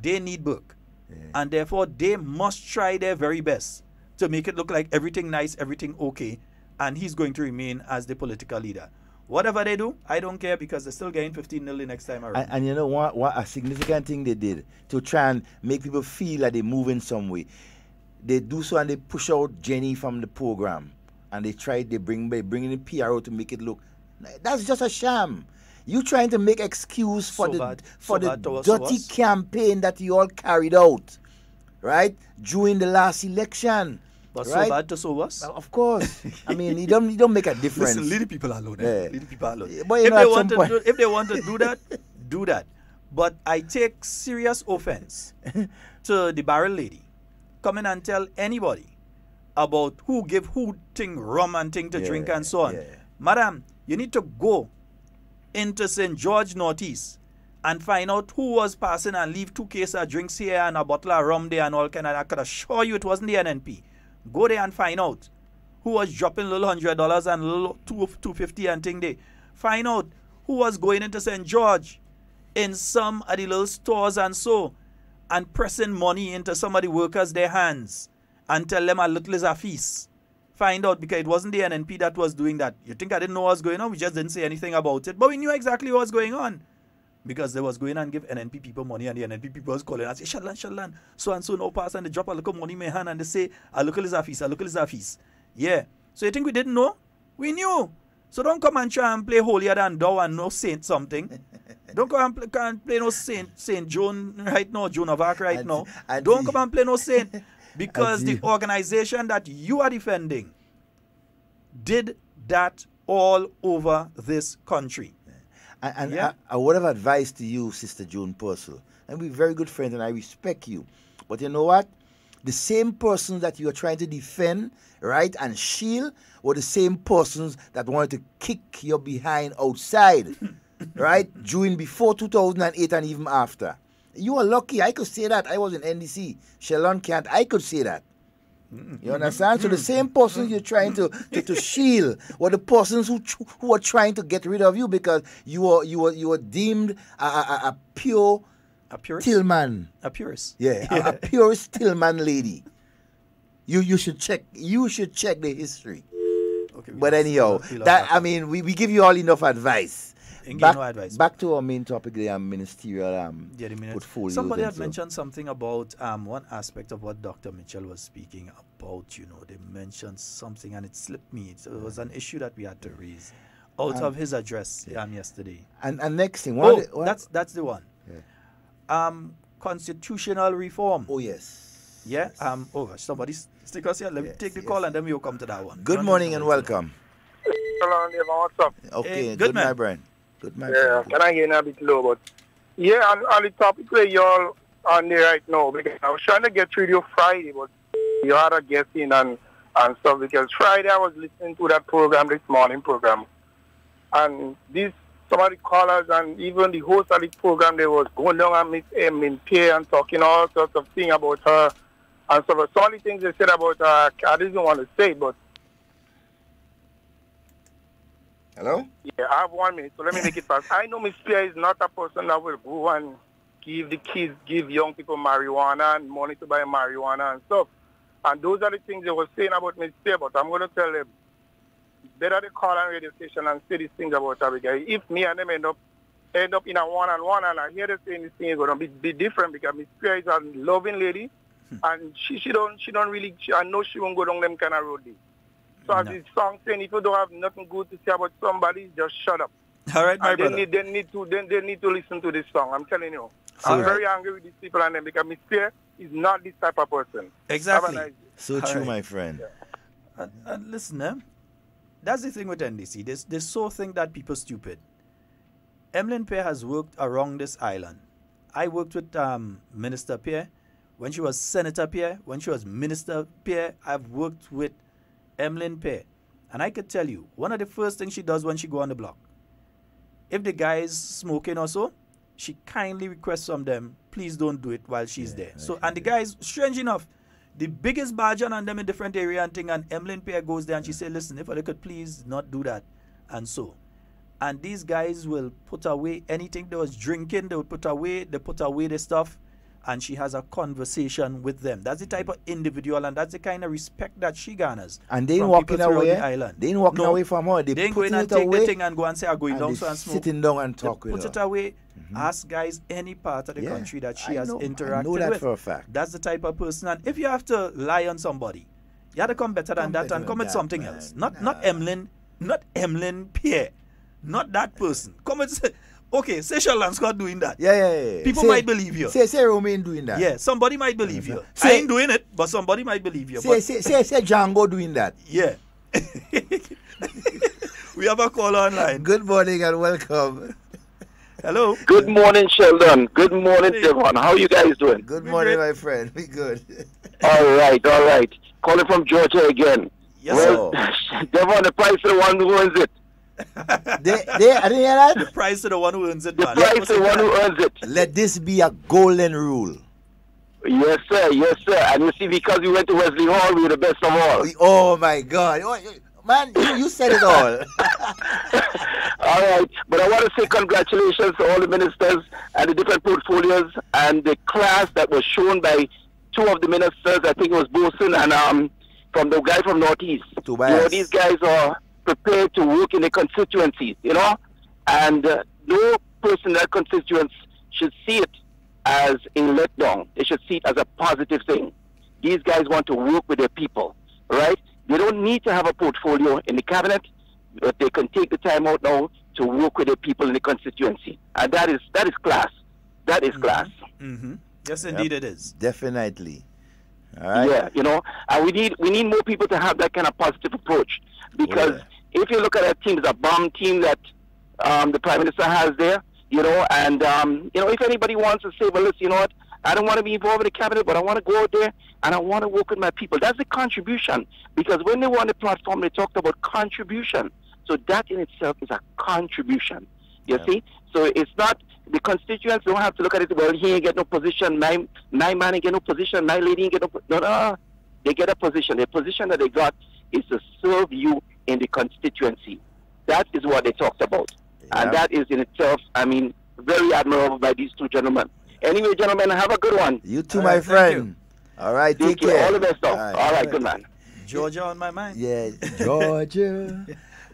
they need Burke. Yeah. And therefore, they must try their very best to make it look like everything nice, everything okay, and he's going to remain as the political leader. Whatever they do, I don't care, because they're still getting 15-0 the next time around. And you know what a significant thing they did to try and make people feel like they're moving some way. They do so and they push out Jenny from the program. And they bring in the PRO to make it look. That's just a sham. You trying to make excuse for the dirty campaign that you all carried out, right? During the last election. But right? so bad to so worse? Of course. I mean, you don't make a difference. Listen, leave the people alone. Yeah. Leave the people alone. But if they want to do that, do that. But I take serious offense to the barrel lady coming and tell anybody about who give who thing rum and thing to drink and so on. Yeah. Madam, you need to go into St. George Northeast and find out who was passing and leave 2 cases of drinks here and a bottle of rum there and all kind of. I could assure you it wasn't the NNP. Go there and find out who was dropping little $100 and little $250 and thing there. Find out who was going into St. George in some of the little stores and so, and pressing money into some of the workers' their hands and tell them a little is a feast. Find out, because it wasn't the NNP that was doing that. You think I didn't know what was going on? We just didn't say anything about it. But we knew exactly what was going on. Because they was going and give NNP people money, and the NNP people was calling and say, Sheldon, so and so no pass, and they drop a little money in my hand and they say, a little is a feast. Yeah. So you think we didn't know? We knew. So don't come and try and play holier than thou and no saint something. Don't come and play no Saint Joan right now, Joan of Arc right now. Don't come and play no saint. Because the organization that you are defending did that all over this country. And I would have advice to you, Sister June Purcell. And we're very good friends and I respect you. But you know what? The same persons that you are trying to defend, right, and shield were the same persons that wanted to kick your behind outside, right, before 2008 and even after. You are lucky. I could say that. I was in NDC. Sheldon can't. I could say that. You understand? So the same persons you're trying to shield were the persons who are trying to get rid of you, because you were deemed a pure Tillman. A purist. Yeah, a purist Tillman lady. You should check the history. Okay, but anyhow, we give you all enough advice. Ain't give no advice. Back to our main topic, the ministerial Yeah, the minute. portfolios. Somebody and had so. mentioned something about one aspect of what Dr. Mitchell was speaking about. You know, they mentioned something and it slipped me. So it was an issue that we had to raise out of his address yesterday. And next thing, that's the one. Yeah. Constitutional reform. Oh yes. Yeah. Oh gosh, somebody stick us here. Let me take the call and then we'll come to that one. Good morning and welcome. Hello, what's up? Okay, Hey, good man. my friend. Good my Yeah, friend. can I get a bit low, but yeah, on the topic where y'all on there right now, because I was trying to get through you Friday, but you had a guest in and stuff, because Friday I was listening to that program, this morning program, and some of the callers and even the host of the program, they was going down and Miss in Pierre and talking all sorts of things about her and stuff. So many things they said about her, I didn't want to say, but Hello? yeah, I have 1 minute, so let me make it fast. I know Miss Pierre is not a person that will go and give young people marijuana and money to buy marijuana and stuff. And those are the things they were saying about Miss Pierre, but I'm going to tell them, better they call on radio station and say these things about her, because if me and them end up in a one-on-one and I hear them saying this thing is going to be different, because Miss Pierre is a loving lady and she don't really, I know she won't go down them kind of road. So as this song saying, if you don't have nothing good to say about somebody, just shut up. All right, my brother. They need to listen to this song. I'm telling you. I'm very angry with these people and them, because Miss Pierre is not this type of person. Exactly. Have a nice day. So true, my friend. Yeah. And listen, that's the thing with NDC. They so think that people stupid. Emlyn Pierre has worked around this island. I worked with Minister Pierre when she was Senator Pierre, when she was Minister Pierre. I've worked with Emlyn Pierre. And I could tell you, one of the first things she does when she go on the block, if the guy is smoking or so, she kindly requests from them, please don't do it while she's there. So, and the guys, strange enough, the biggest bargain on them in different area and thing, and Emlyn Pierre goes there and she say, listen, if I could please not do that. And so, and these guys will put away anything they was drinking, they put away the stuff, and she has a conversation with them. That's the type of individual, and that's the kind of respect that she garners. And they ain't walking away. The island. They ain't walking away from her. They ain't putting going and it take away. the thing and go and say, I'm going down so and smoke. Sitting down and talk with put her. it away. Ask guys any part of the country that she has interacted I know that with. for a fact. That's the type of person. And if you have to lie on somebody, you have to come better than that and come with something else. Not Emlyn Pierre. Not that person. Come and say, okay, say Sheldon Scott doing that. Yeah. People might believe you. Say Romain doing that. Yeah, somebody might believe you. I ain't doing it, but somebody might believe you. Say Django doing that. Yeah. We have a call online. Good morning and welcome. Hello. Good morning, Sheldon. Good morning, Devon. How you guys doing? Good morning, my friend. We good. All right. Calling from Georgia again. Yes, well, Devon, the price of the one who owns it. I didn't hear that. The price of the one who earns it, The man. price of the one who earns it. Let this be a golden rule. Yes, sir. And you see, because we went to Wesley Hall, we were the best of all. Oh, my God. Man, you said it all. All right. But I want to say congratulations to all the ministers and the different portfolios and the class that was shown by two of the ministers. I think it was Boson and from the guy from Northeast. Tobias. These guys are prepared to work in the constituency, and no person in that constituency should see it as a letdown. They should see it as a positive thing. These guys want to work with their people, right? They don't need to have a portfolio in the cabinet, but they can take the time out now to work with their people in the constituency. And that is class. That is class. Mm-hmm. Yes, indeed it is. Definitely. All right. Yeah, and we need more people to have that kind of positive approach. Because if you look at that team, it's a bomb team that the Prime Minister has there, and, if anybody wants to say, well, listen, you know what, I don't want to be involved in the cabinet, but I want to go out there and I want to work with my people. That's a contribution. Because when they were on the platform, they talked about contribution. So that in itself is a contribution. You see? So it's not, the constituents don't have to look at it, well, he ain't get no position, my man ain't get no position, my lady ain't get no. They get a position. The position that they got is to serve you in the constituency. That is what they talked about. And that is in itself, very admirable by these two gentlemen. Anyway, gentlemen, have a good one. You too, my friend. All right, take care. All the best, though. All right, good man. Georgia on my mind. Yeah, Georgia.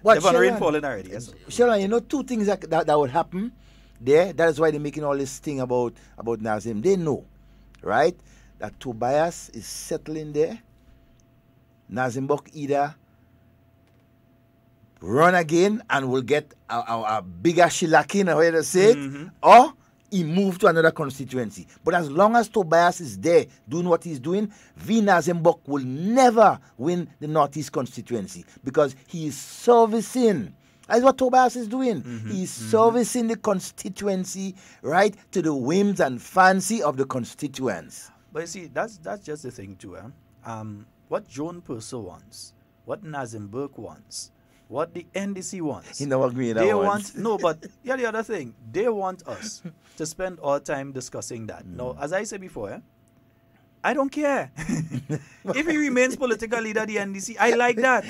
Devon Romain falling already. Yes. Sheldon, you know, two things that would happen there. That is why they're making all this thing about Nazim. They know, right, that Tobias is settling there. Nazim Buck either run again and will get a bigger shellacking, or way to say it, or he moved to another constituency. But as long as Tobias is there doing what he's doing, V. Nazim Buck will never win the Northeast constituency because he is servicing. That's what Tobias is doing. He's servicing the constituency, right, to the whims and fancy of the constituents. But you see, that's just the thing too. What Joan Purcell wants, what Nazim Burke wants, what the NDC wants. He never agreed They that want no, but yeah, the other thing, they want us to spend our time discussing that. Now, as I said before, I don't care. If he remains political leader of the NDC, I like that.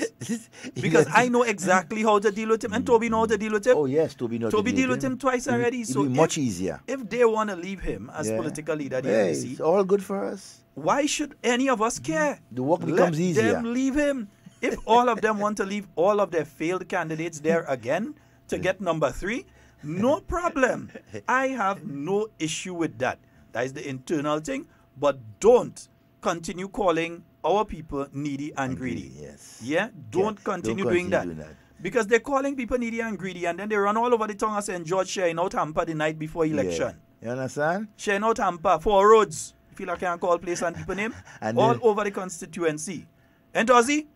Because I know exactly how to deal with him. And Toby knows how to deal with him. Oh, yes, Toby knows Toby deal with him twice already. It'll be much easier. If they want to leave him as political leader of the NDC, it's all good for us. Why should any of us care? The work becomes easier. Let them leave him. If all of them want to leave all of their failed candidates there again to get number 3, no problem. I have no issue with that. That is the internal thing. But don't continue calling our people needy and greedy. Yes. Yeah? Don't continue doing that. Because they're calling people needy and greedy, and then they run all over the tongue and saying George sharing out hamper the night before election. Yeah. You understand? Sharing out hamper for roads. Feel like I can't call place and people name. And all over the constituency. And Ozzy?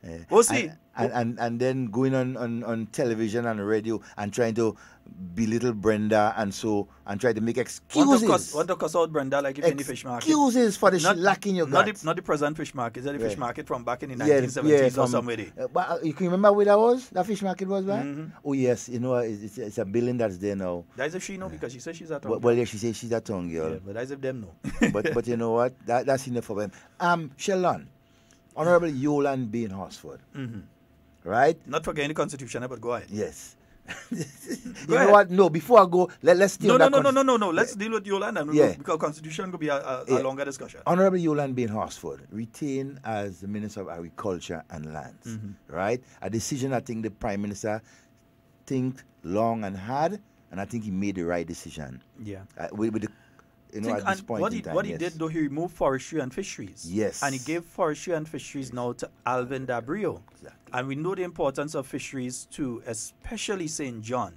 And then going on television and radio and trying to belittle Brenda and try to make excuses. Want to cuss out Brenda like if in the fish market. Excuses for the lacking your guts. Not the present fish market. Is that the fish market from back in the 1970s or somewhere? But you can remember where that was? That fish market was, right? Oh yes, you know it's a building that's there now. That's if she know because she says she's a tongue. Well, yeah, she says she's a tongue girl. Yeah, but that's if them know. but you know what? That's enough for them. Sheldon, Honorable Yolande Bain Horsford, right? Not forgetting the Constitution, but go ahead. Yes. You know what? No, before I go, let's deal with No. Let's deal with Yolande and because Constitution could be a longer discussion. Honorable Yolande Bain Horsford, retained as the Minister of Agriculture and Lands, right? A decision I think the Prime Minister think long and hard, and I think he made the right decision. Yeah. With the at this point in time, what he did, though, he removed forestry and fisheries. Yes. And he gave forestry and fisheries now to Alvin Dabrio. Exactly. And we know the importance of fisheries too, especially St. John,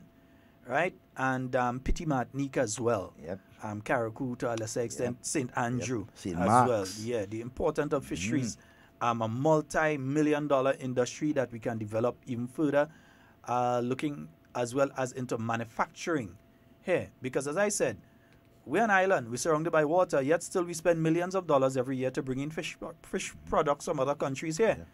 right? And Petit Martinique as well. Yep. Carriacou to a lesser extent, St. Andrew St. as Mark's. well. Yeah, the importance of fisheries. A multi-million-dollar industry that we can develop even further, looking as well as into manufacturing here. Because as I said, we're an island, we're surrounded by water, yet still we spend millions of dollars every year to bring in fish products from other countries here.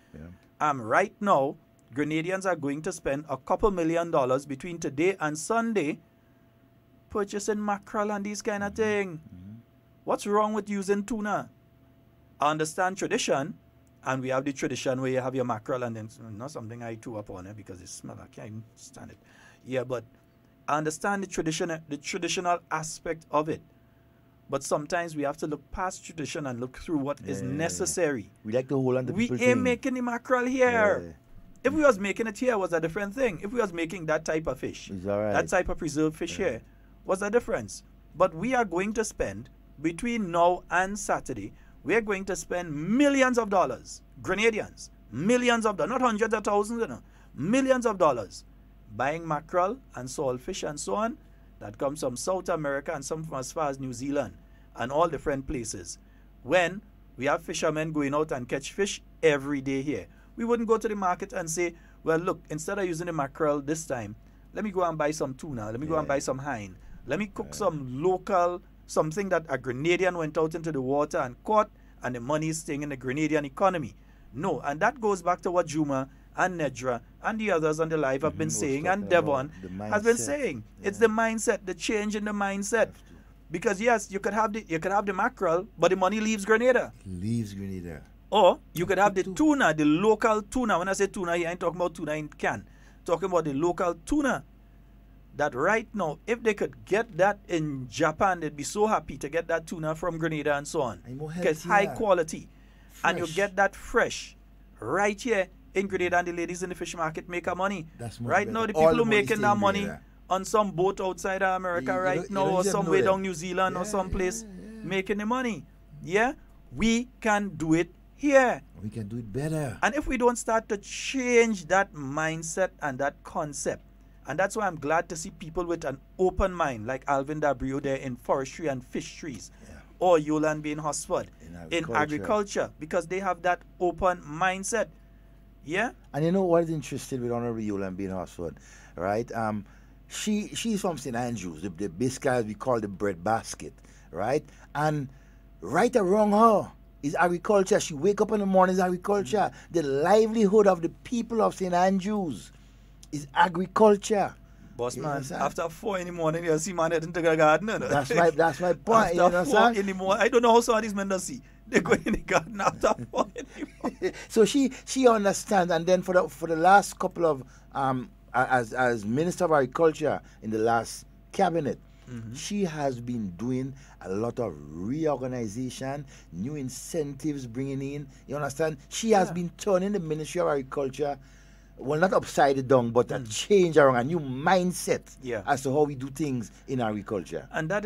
Right now, Grenadians are going to spend a couple $1 million between today and Sunday purchasing mackerel and these kind of thing. What's wrong with using tuna? I understand tradition, and we have the tradition where you have your mackerel and then not something I threw up on it because it smells, I can't stand it. Yeah, but I understand the traditional aspect of it. But sometimes we have to look past tradition and look through what is necessary. We like to hold on to people. We ain't making the mackerel here. If we was making it here, was a different thing. If we was making that type of fish, that type of preserved fish here, what's the difference? But we are going to spend, between now and Saturday, we are going to spend millions of dollars, Grenadians, millions of dollars, not hundreds of thousands, millions of dollars, buying mackerel and saltfish and so on, that comes from South America and some from as far as New Zealand and all different places. When we have fishermen going out and catch fish every day here, we wouldn't go to the market and say, well, look, instead of using the mackerel this time, let me go and buy some tuna, let me go and buy some hine, let me cook some local, something that a Grenadian went out into the water and caught, and the money is staying in the Grenadian economy. No, and that goes back to what Juma and Nedra and the others on the live have been saying, and Devon has been saying. It's the mindset, the change in the mindset. Because yes, you could have the mackerel, but the money leaves Grenada. Leaves Grenada. Or you could have the tuna, the local tuna. When I say tuna, I ain't talking about tuna in can. Talking about the local tuna. That right now, if they could get that in Japan, they'd be so happy to get that tuna from Grenada and so on. Because high quality. Fresh. And you get that fresh right here in Grenada and the ladies in the fish market make our money. That's much right better. now, the All people the who money making stay that in money Grenada. on some boat outside of America You right don't- you now, don't or even know somewhere them. down New Zealand or someplace making the money. Yeah, we can do it here. We can do it better. And if we don't start to change that mindset and that concept, and that's why I'm glad to see people with an open mind, like Alvin Dabrio there in forestry and fisheries, or Yolan being Hosford in agriculture, because they have that open mindset. Yeah. And you know what is interesting with Honorable Yolan being Hosford, right? She's from St. Andrews, the basically as we call the bread basket, right? And right around her is agriculture. She wake up in the morning is agriculture. The livelihood of the people of St. Andrews is agriculture. Boss You man, understand? after 4 in the morning, you see man heading to the garden. You know? That's my point. You After 4 understand? in the morning, I don't know how some of these men don't see. They go in the garden after 4 in the morning. So she understands, and then for the last couple of as Minister of Agriculture in the last cabinet, she has been doing a lot of reorganization, new incentives bringing in. You understand? She has been turning the Ministry of Agriculture, well, not upside down, but a change around, a new mindset as to how we do things in agriculture. And that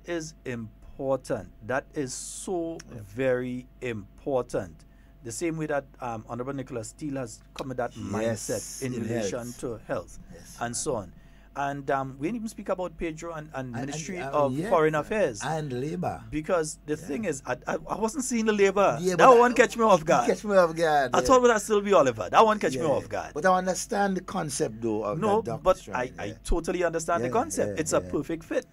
is important. That is so very important. The same way that Honorable Nicholas Steele has come with that mindset in relation health. to health and so on. And we didn't even speak about Pedro and Ministry and, of Foreign Affairs. And Labour. Because the thing is, I wasn't seeing the Labour. Yeah, that but one catch me off guard. Catch me off guard. I thought that still be Oliver. That one catch me off guard. But I understand the concept though of No, that but doctrine, I totally understand the concept. It's a perfect fit.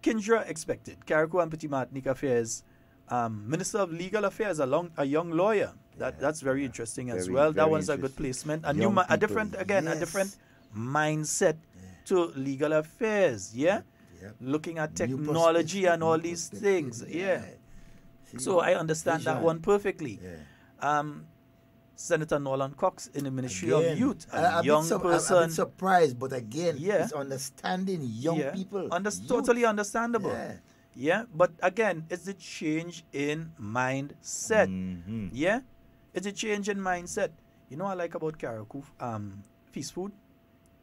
Kindra expected. Carriacou and Petit Martinique Affairs, Minister of Legal Affairs, a young lawyer. That's very interesting as Very, well. That very one's a good placement. A Young a different mindset to legal affairs. Yeah, looking at technology and all these things. Yeah. So I understand that one perfectly. Senator Nolan Cox in the Ministry of Youth, a young person. I'm surprised, but again, it's understanding young people. Totally understandable. Yeah, but again, it's the change in mindset. Yeah, it's a change in mindset. You know what I like about Carriacou Feast Food?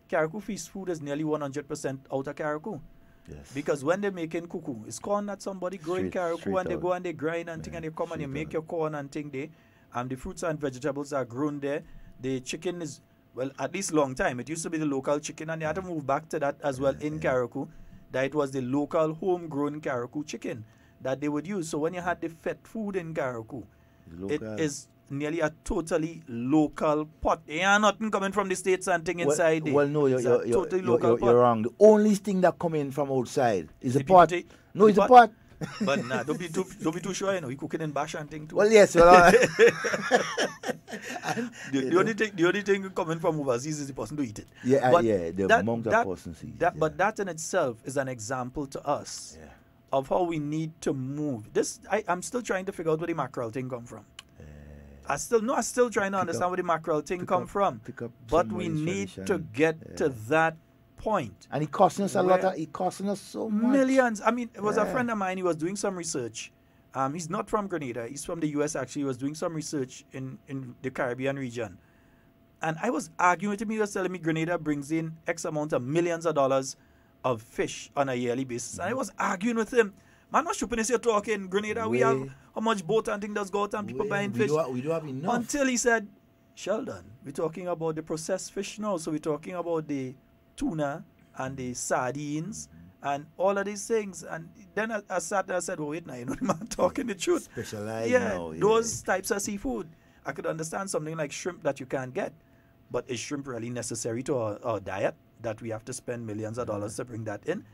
Carriacou Feast Food is nearly 100% out of Carriacou. Yes. Because when they're making cuckoo, it's corn that somebody grow in Carriacou, and they go and they grind and thing, and they come and you make your corn and thing there. The fruits and vegetables are grown there. The chicken is, well, at least long time. It used to be the local chicken, and they had to move back to that as well in Carriacou. That it was the local homegrown Carriacou chicken that they would use. So when you had the fed food in Carriacou, it is nearly a totally local pot. There ain't nothing coming from the States and thing inside there. Well, no, you're wrong. The only thing that come in from outside is a pot. No, it's a pot. But nah, don't be too sure, you know. You cooking in bash and thing too. Well, yes, well, the only thing coming from overseas is the person to eat it. The amount of person sees. But that in itself is an example to us of how we need to move. I'm still trying to figure out where the mackerel thing come from. I'm still trying to understand where the mackerel thing come from. But we need to get to that point. And it costing us a lot. It costing us so much. Millions. I mean, it was a friend of mine. He was doing some research. He's not from Grenada. He's from the U.S. actually. He was doing some research in the Caribbean region. And I was arguing with him. He was telling me Grenada brings in X amount of millions of dollars of fish on a yearly basis. And I was arguing with him. Man, what stupidness you're talking? Grenada, we have how much boat and thing does go out and people buying fish. We don't have enough. Until he said, Sheldon, we're talking about the processed fish now. So we're talking about the tuna and the sardines and all of these things. And then I sat there and said, wait now, you know, the man talking the truth. Specialized now. Those types of seafood. I could understand something like shrimp that you can't get. But is shrimp really necessary to our diet that we have to spend millions of dollars to bring that in?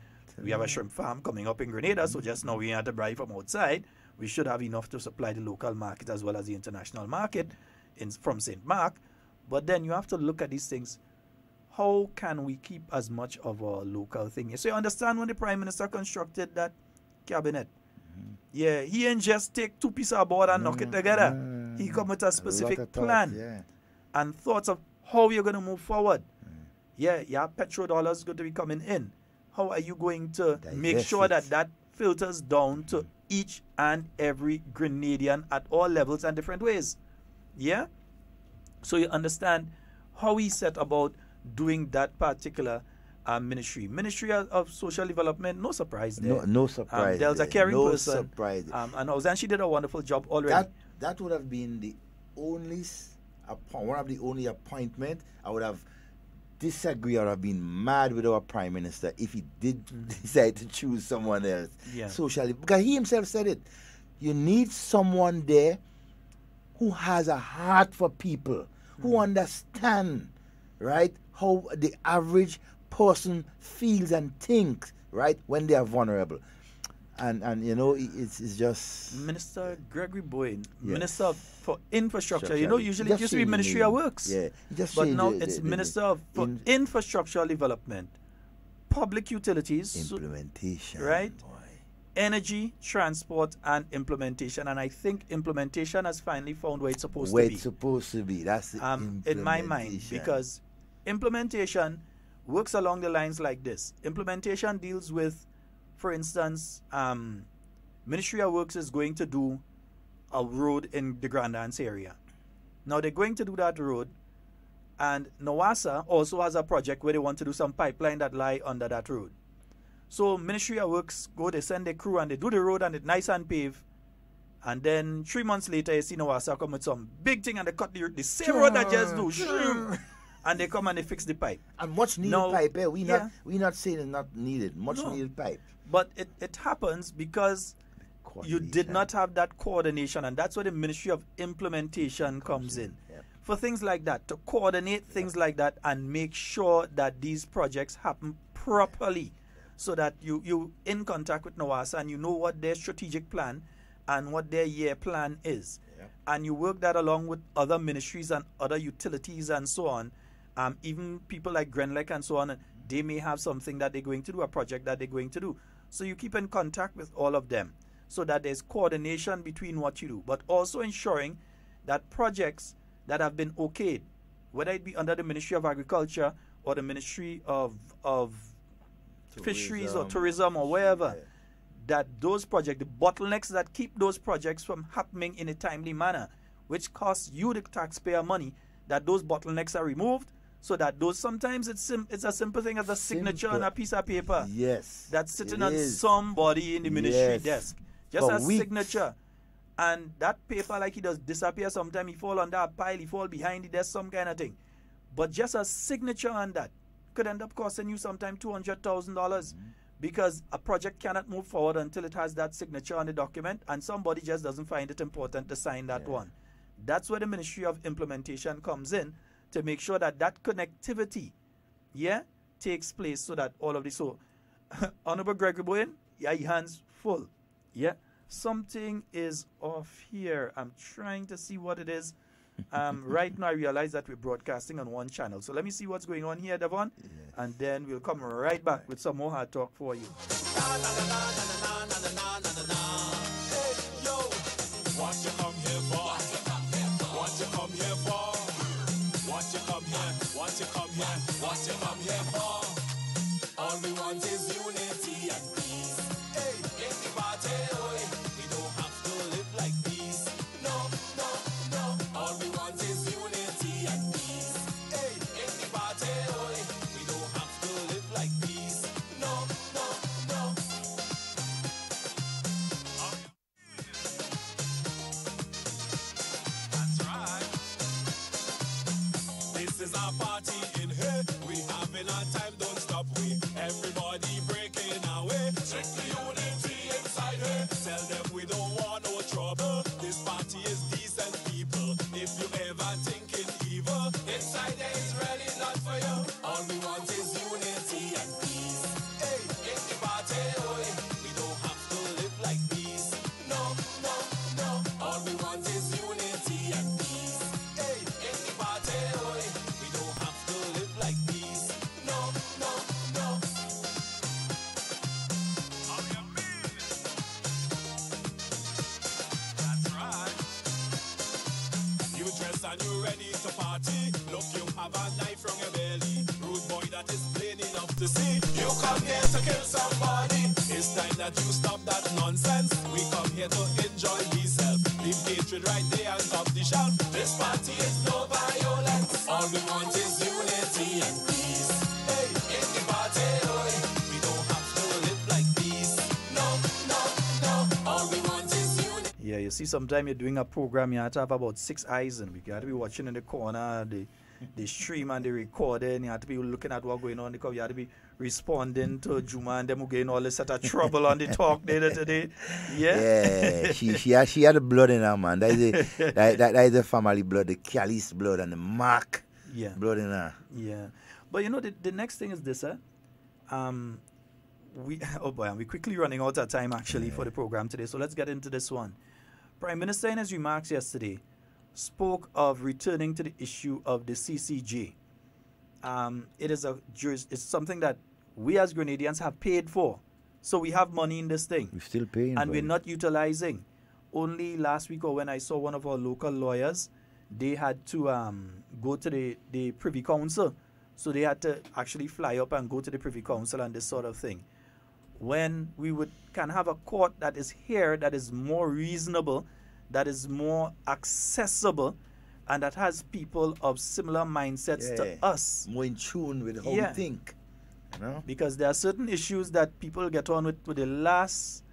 We have a shrimp farm coming up in Grenada, so just now we have to buy from outside. We should have enough to supply the local market as well as the international market from St. Mark. But then you have to look at these things. How can we keep as much of our local thing? So you understand when the Prime Minister constructed that cabinet? Yeah, he didn't just take two pieces of board and knock it together. He come with a specific plan and thoughts of how you're going to move forward. Yeah, petrodollars going to be coming in. How are you going to make sure that filters down to each and every Grenadian at all levels and different ways? Yeah? So you understand how he set about doing that particular ministry. Ministry of Social Development, no surprise there. No surprise. Del's a caring no person. surprise. And she did a wonderful job already. That would have been the only one of the only appointment I would have disagreed or have been mad with our Prime Minister if he did decide to choose someone else. Yeah. Socially, because he himself said it. You need someone there who has a heart for people, who understand, right, how the average person feels and thinks, right, when they are vulnerable. And you know, it's just... Minister Gregory Bowen, Yes. Minister for Infrastructure. You know, usually it used to be Ministry of Works. Yeah. But now it's Minister for Infrastructural Development, Public Utilities. Implementation. Right? Energy, transport, and implementation. And I think implementation has finally found where it's supposed to be. Where it's supposed to be. That's the in my mind. Because implementation works along the lines like this. Implementation deals with, for instance, Ministry of Works is going to do a road in the Grand Anse area. Now they're going to do that road, and NOASA also has a project where they want to do some pipeline that lie under that road. So Ministry of Works they send their crew and they do the road and it's nice and paved. And then 3 months later, you see NOASA come with some big thing and they cut the same road that just do. And they come and they fix the pipe. And much needed pipe, we not saying it's not needed. Much needed pipe. But it happens because you did not have that coordination, and that's where the Ministry of Implementation comes in. Yeah. For things like that, to coordinate things like that and make sure that these projects happen properly, so that you in contact with NOASA and you know what their strategic plan and what their year plan is. Yeah. And you work that along with other ministries and other utilities and so on. Even people like Grenlec and so on, they may have something that they're going to do, a project that they're going to do. So you keep in contact with all of them so that there's coordination between what you do, but also ensuring that projects that have been okayed, whether it be under the Ministry of Agriculture or the Ministry of Fisheries or Tourism or wherever, that those projects, the bottlenecks that keep those projects from happening in a timely manner, which costs you the taxpayer money, that those bottlenecks are removed. So that those sometimes it's a simple thing as a signature on a piece of paper. Yes. That's sitting on somebody in the ministry desk. Just a signature. And that paper, like he does disappear sometime, he fall under a pile, he fall behind the desk, some kind of thing. But just a signature on that could end up costing you sometime $200,000 because a project cannot move forward until it has that signature on the document, and somebody just doesn't find it important to sign that one. That's where the Ministry of Implementation comes in, to make sure that that connectivity, takes place, so that all of this. So, Honorable Gregory Bowen, your hands full. Something is off here. I'm trying to see what it is. Right now, I realize that we're broadcasting on one channel. So let me see what's going on here, Devon, and then we'll come right back with some more hard talk for you. What you come here for? What you come here for? What you come here? What you come here? What you come here for? All we want is unity and peace. Hey, in the party, we don't have to live like peace. No, no, no. All we want is unity and peace. Hey, in the party, we don't have to live like peace. No, no, no. That's right. This is our party in here. We having our time, don't stop. We everybody breaking away. Strictly unity inside here. Tell them we don't want no trouble. This party is decent people. If you ever thinking evil, inside there is really not for you. All we want is unity and peace. Hey, in the party, we don't have to live like peace. No, no, no. All we want is unity and peace. Hey, in the party, we don't have to live like peace. No, no, no. That's right. You dress and you ready to party. Look, you have a knife from your belly. Rude boy that is plain enough to see. You come here to kill somebody. It's time that you stop that nonsense. We come here to enjoy ourselves. Leave hatred right there on top the shelf. This party Yeah, you see, sometimes you're doing a program, you have to have about 6 eyes, and we got to be watching in the corner, the stream and the recording. You have to be looking at what's going on because you have to be responding to Juma and them who getting all this sort of trouble on the talk data today. Yeah. Yeah, she had the blood in her, man. That is the family blood, the Callis blood and the Mark blood in her. Yeah. But you know, the next thing is this, we're quickly running out of time actually for the program today, so let's get into this one. Prime Minister in his remarks yesterday spoke of returning to the issue of the CCJ. It's something that we as Grenadians have paid for. So we have money in this thing. We're still paying. And we're not utilizing. Only last week or when I saw one of our local lawyers, they had to go to the Privy Council. So they had to actually fly up and go to the Privy Council and this sort of thing. When we can have a court that is here, that is more reasonable, that is more accessible, and that has people of similar mindsets to us. More in tune with how we think. You know? Because there are certain issues that people get on with the last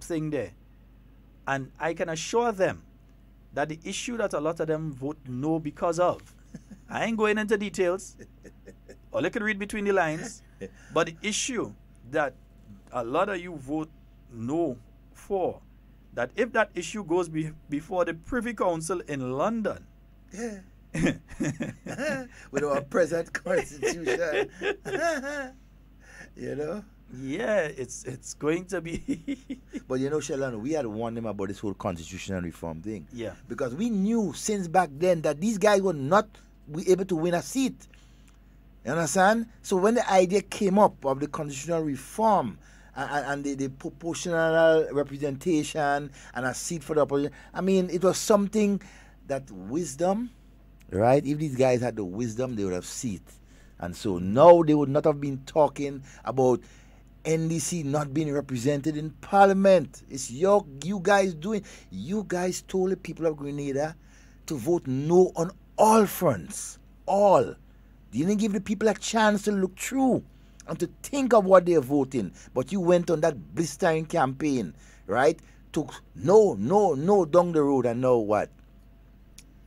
thing there. And I can assure them that the issue that a lot of them vote no because of, I ain't going into details, or you can read between the lines, but the issue that a lot of you vote no for, that if that issue goes before the Privy Council in London, with our present constitution, you know? Yeah, it's going to be. But you know, Sheldon, we had warned them about this whole constitutional reform thing. Yeah. Because we knew since back then that these guys would not be able to win a seat. You understand? So when the idea came up of the constitutional reform and the proportional representation and a seat for the opposition, I mean, it was something that wisdom, right? If these guys had the wisdom, they would have seat. And so now they would not have been talking about NDC not being represented in Parliament. It's you guys doing. You guys told the people of Grenada to vote no on all fronts. All. They didn't give the people a chance to look through and to think of what they're voting. But you went on that blistering campaign, right? Took no down the road, and now what?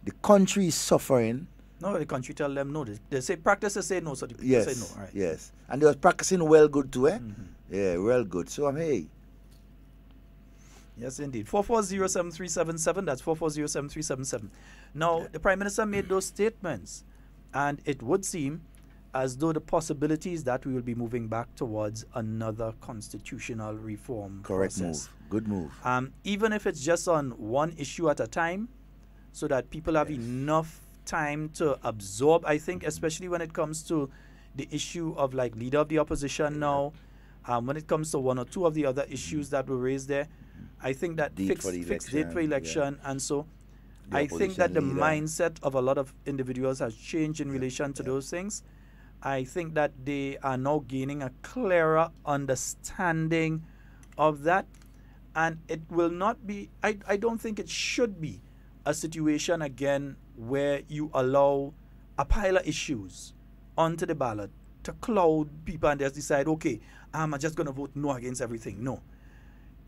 The country is suffering. No, the country tell them no. They say practice to say no, so the people Yes, say no. Right. yes. And they was practicing well good too, eh? Mm-hmm. Yeah, well good. So, hey. Yes, indeed. 4407377. That's 4407377. Now, the Prime Minister made those statements, and it would seem as though the possibilities that we will be moving back towards another constitutional reform Correct process. Move. Good move. Even if it's just on one issue at a time, so that people have enough time to absorb. I think especially when it comes to the issue of like leader of the opposition now, when it comes to one or two of the other issues that were raised there, I think that fixed date for election, and so I think that the mindset of a lot of individuals has changed in relation to those things. I think that they are now gaining a clearer understanding of that, and it will not be, I don't think it should be a situation again where you allow a pile of issues onto the ballot to cloud people and just decide, okay, I'm just going to vote no against everything. No.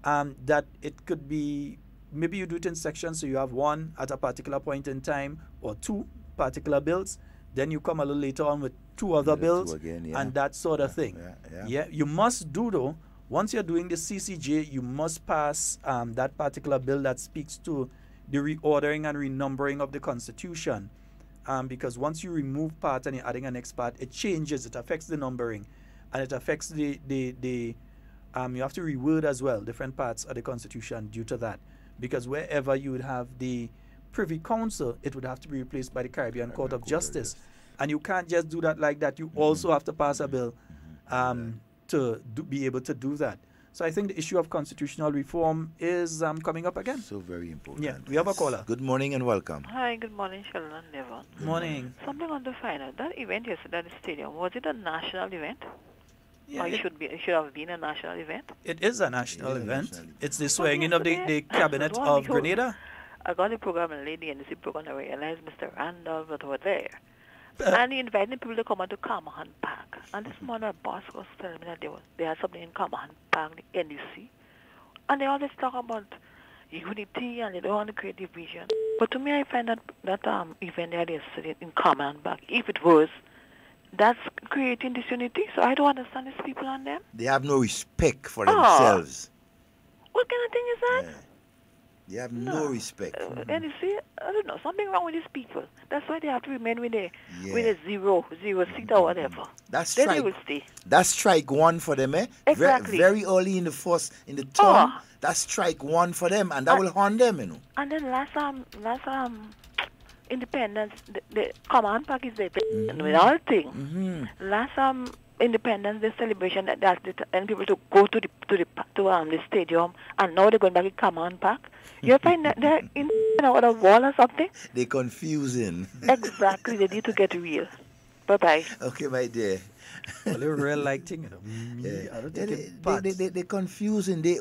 That it could be, maybe you do it in sections, so you have one at a particular point in time or two particular bills, then you come a little later on with two other bills again, and that sort of thing. Yeah, you must do though, once you're doing the CCJ, you must pass that particular bill that speaks to the reordering and renumbering of the Constitution, because once you remove part and you're adding a next part, it changes, it affects the numbering, and it affects the you have to reword as well different parts of the Constitution due to that, because wherever you would have the Privy Council, it would have to be replaced by the Caribbean Court of Justice, and you can't just do that like that. You also have to pass a bill to be able to do that. So I think the issue of constitutional reform is coming up again. So very important. Yeah, we have a caller. Good morning and welcome. Hi, good morning, Sheldon Devon. Morning. Something on to find out. That event yesterday at the stadium, was it a national event? Yeah, or it should have been a national event? It is a national event. It's the swearing of the cabinet of Grenada. I got the program and lady and the program, I realized Mr. Randolph was over there. And he invited people to come on to Carmahan Park. And this morning, my boss was telling me that they had something in Carmahan Park, the NDC. And they always talk about, unity and they don't want to create division. But to me, I find that event there yesterday in Common Back, if it was, that's creating disunity. So I don't understand these people on them. They have no respect for themselves. What kind of thing is that? Yeah. They have no respect. And you see, I don't know, something wrong with these people. That's why they have to remain with a zero seat or whatever. That's then strike. they will stay. That's strike one for them, eh? Exactly. Very early in the term, that's strike one for them, and that will haunt them, you know. And then last Independence, the Command Park is there with all things. Last Independence Day celebration and people to go to the stadium, and now they're going back to Command Park. You find that they're in a wall or something? They're confusing. Exactly. They need to get real. Bye-bye. Okay, my dear. Well, they're real like thing, you know. I don't think they're confusing. They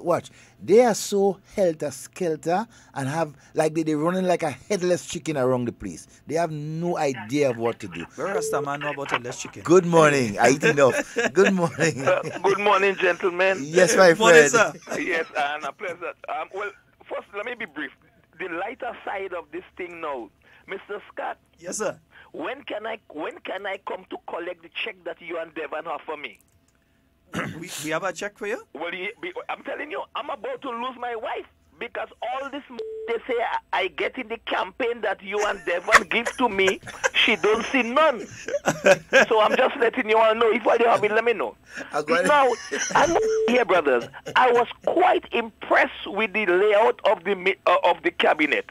are so helter-skelter and have, like, they're running like a headless chicken around the place. They have no idea of what to do. Where does the man know about headless chicken? Good morning. I eat enough. Good morning. Good morning, gentlemen. Yes, my friend. Sir. Yes, and a pleasure. Well, first, let me be brief. The lighter side of this thing now, Mr. Scott. Yes, sir. When can I come to collect the check that you and Devon have for me? we have a check for you? Well, I'm telling you, I'm about to lose my wife because all this they say I get in the campaign that you and Devon give to me, she don't see none. So I'm just letting you all know. If I do have it, let me know. Now, I'm here, brothers. I was quite impressed with the layout of the cabinet.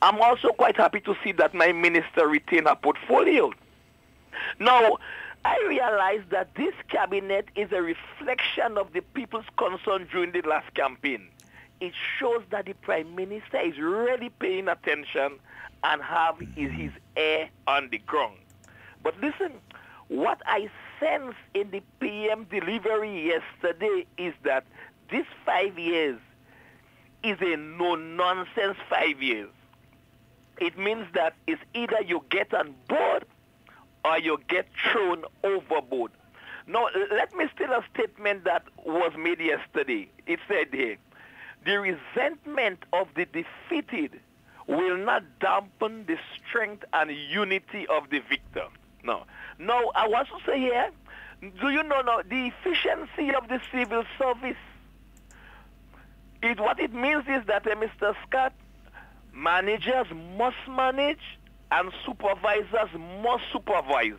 I'm also quite happy to see that my minister retained a portfolio. Now, I realize that this cabinet is a reflection of the people's concern during the last campaign. It shows that the Prime Minister is really paying attention and have his ear on the ground. But listen, what I sense in the PM delivery yesterday is that this 5 years is a no-nonsense 5 years. It means that it's either you get on board or you get thrown overboard. Now, let me steal a statement that was made yesterday. It said here, the resentment of the defeated will not dampen the strength and unity of the victor. No. Now, I want to say here, do you know now, the efficiency of the civil service, what it means is that, Mr. Scott, managers must manage and supervisors must supervise.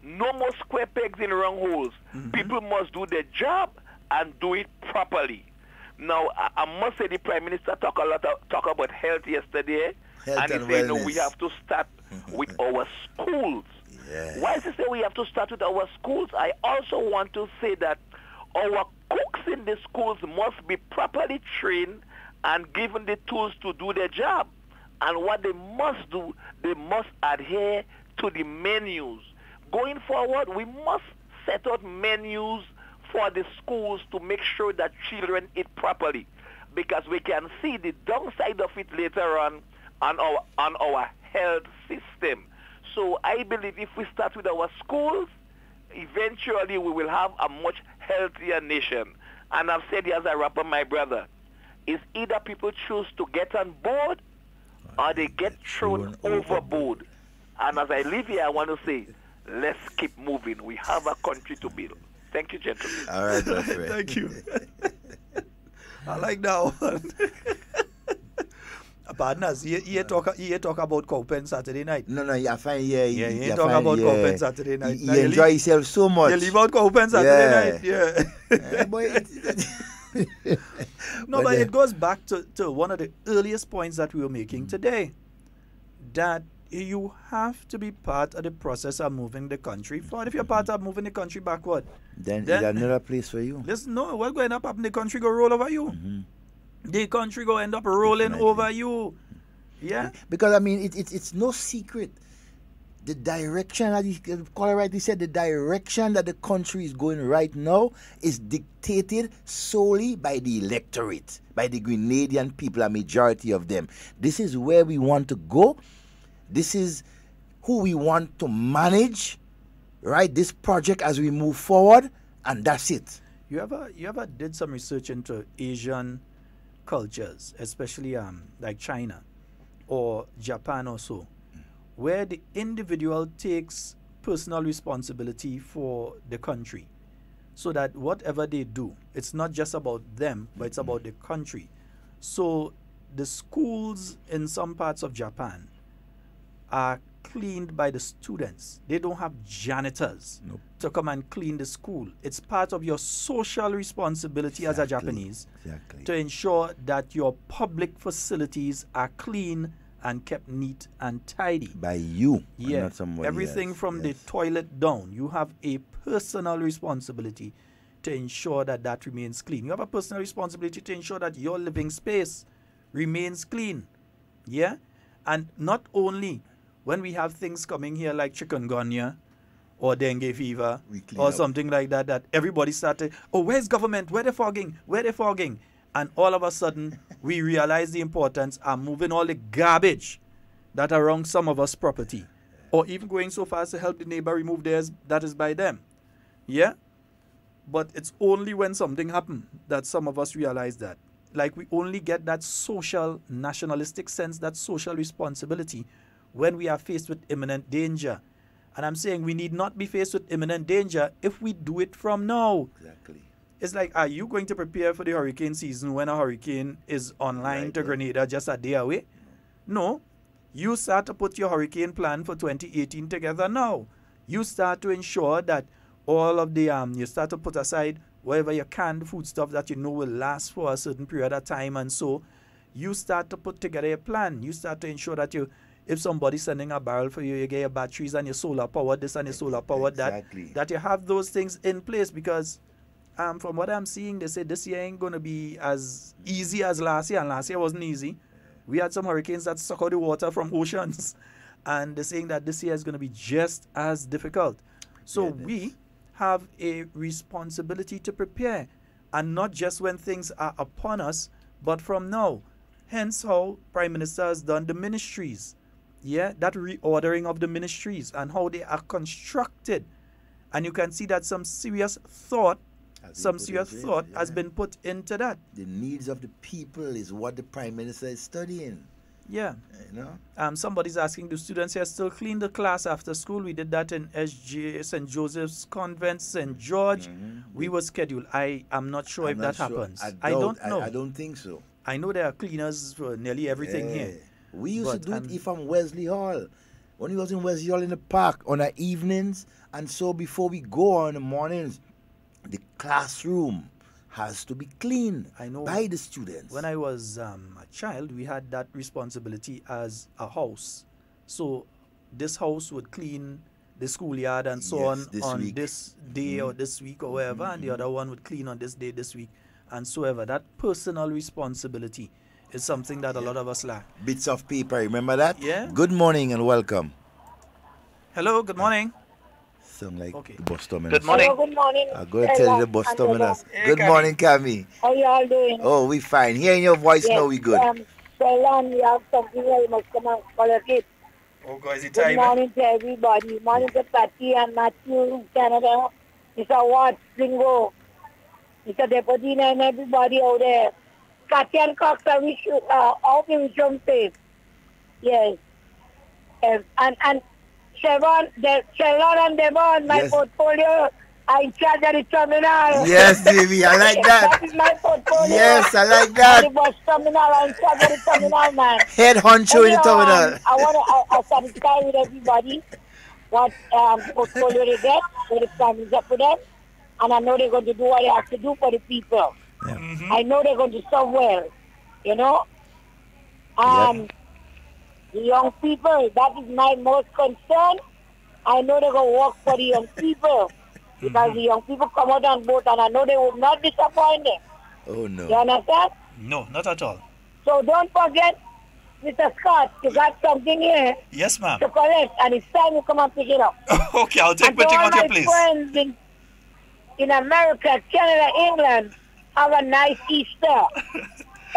No more square pegs in round holes. People must do their job and do it properly. Now, I must say the Prime Minister talk about health yesterday, and he said, no, we have to start with our schools. Yeah. Why does he say we have to start with our schools? I also want to say that our cooks in the schools must be properly trained and given the tools to do their job. And what they must do, they must adhere to the menus. Going forward, we must set out menus for the schools to make sure that children eat properly. Because we can see the downside of it later on our health system. So I believe if we start with our schools, eventually we will have a much healthier nation. And I've said as I wrap up, my brother, is either people choose to get on board or they get thrown overboard. And as I leave here, I want to say, let's keep moving. We have a country to build. Thank you, gentlemen. All right, my friend. Thank you. I like that one. Partners, you talk about Copen Saturday night. No, I find you talk about Copen Saturday night. You enjoy yourself so much. You leave out Copen Saturday night, yeah. But it goes back to one of the earliest points that we were making today, that you have to be part of the process of moving the country forward. If you're part of moving the country backward, then it's another place for you. Listen, no, what's going to happen? The country go roll over you. The country go end up rolling over you. Yeah. Because, I mean, it's no secret. The direction, as the caller rightly said, the direction that the country is going right now is dictated solely by the electorate, by the Grenadian people, a majority of them. This is where we want to go. This is who we want to manage, right? This project as we move forward, and that's it. You ever did some research into Asian cultures, especially like China or Japan or so, where the individual takes personal responsibility for the country, so that whatever they do, it's not just about them, but it's about the country. So the schools in some parts of Japan are cleaned by the students. They don't have janitors to come and clean the school. It's part of your social responsibility as a Japanese to ensure that your public facilities are clean and kept neat and tidy. By you, Yeah, not somebody everything else. from the toilet down. You have a personal responsibility to ensure that that remains clean. You have a personal responsibility to ensure that your living space remains clean. Yeah? And not only when we have things coming here like chikungunya or dengue fever or something like that, that everybody started, oh, where's government? Where they fogging? Where they fogging? And all of a sudden, we realize the importance of moving all the garbage that are around some of us property, or even going so far as to help the neighbor remove theirs that is by them. Yeah? But it's only when something happens that some of us realize that. Like, we only get that social, nationalistic sense, that social responsibility when we are faced with imminent danger. And I'm saying we need not be faced with imminent danger if we do it from now. Exactly. It's like, are you going to prepare for the hurricane season when a hurricane is online to Grenada just a day away? No. You start to put your hurricane plan for 2018 together now. You start to ensure that all of the, you start to put aside whatever you can, food stuff that you know will last for a certain period of time, and so you start to put together a plan. You start to ensure that you, if somebody's sending a barrel for you, you get your batteries and your solar power, this and your solar power, that you have those things in place, because from what I'm seeing, they say this year ain't going to be as easy as last year, and last year wasn't easy. We had some hurricanes that suck out the water from oceans, and they're saying that this year is going to be just as difficult. So we have a responsibility to prepare, and not just when things are upon us, but from now. Hence how Prime Minister has done the ministries. Yeah, that reordering of the ministries and how they are constructed. And you can see that some serious thought has been put into that. The needs of the people is what the Prime Minister is studying. Yeah. You know? Somebody's asking, do students here still clean the class after school? We did that in SJ, St. Joseph's Convent, St. George. We were scheduled. I am not sure if that happens. I don't know. I don't think so. I know there are cleaners for nearly everything here. We used to do it from Wesley Hall. When we was in Wesley Hall in the park on our evenings, and so before we go on the mornings, the classroom has to be cleaned by the students. When I was a child, we had that responsibility as a house. So this house would clean the schoolyard and so on this day or this week or whatever, and the other one would clean on this day, this week, and so ever. That personal responsibility is something that a lot of us lack. Bits of paper, remember that? Yeah. Good morning and welcome. Hello, good morning. Sound like the bus terminus. Good morning. Hello, good morning. I'm going to tell you the bus terminus. Good morning, Cami. How you all doing? Oh, we fine. Hearing your voice now, we good. Sheldon, we have something where you must come and collect it. Oh, God, is it Good time? morning to everybody. Morning to Patty and Matthew in Canada. Mr. Watts, Ringo, Mr. Deputina, and everybody out there. Patty and Cox, I wish you, all the wish them safe. Yes. And Sheldon and Devon, my portfolio, I in charge of the terminal. Yes, baby, I like that. That is my portfolio. Yes, I like that. The bus terminal, I'm in charge of the terminal, man. Head honcho in the terminal. I want to satisfy with everybody what portfolio they get, what the plan is up for them, and I know they're going to do what they have to do for the people. I know they're going to serve well, you know. The young people, that is my most concern. I know they're going to work for the young people because the young people come out and vote, and I know they will not disappoint them. Oh, no. You understand? No, not at all. So don't forget, Mr. Scott, you got something here Yes, ma'am. to collect, and it's time you come and pick it up. Okay, I'll take and to picture all of your my place. friends in America, Canada, England, have a nice Easter.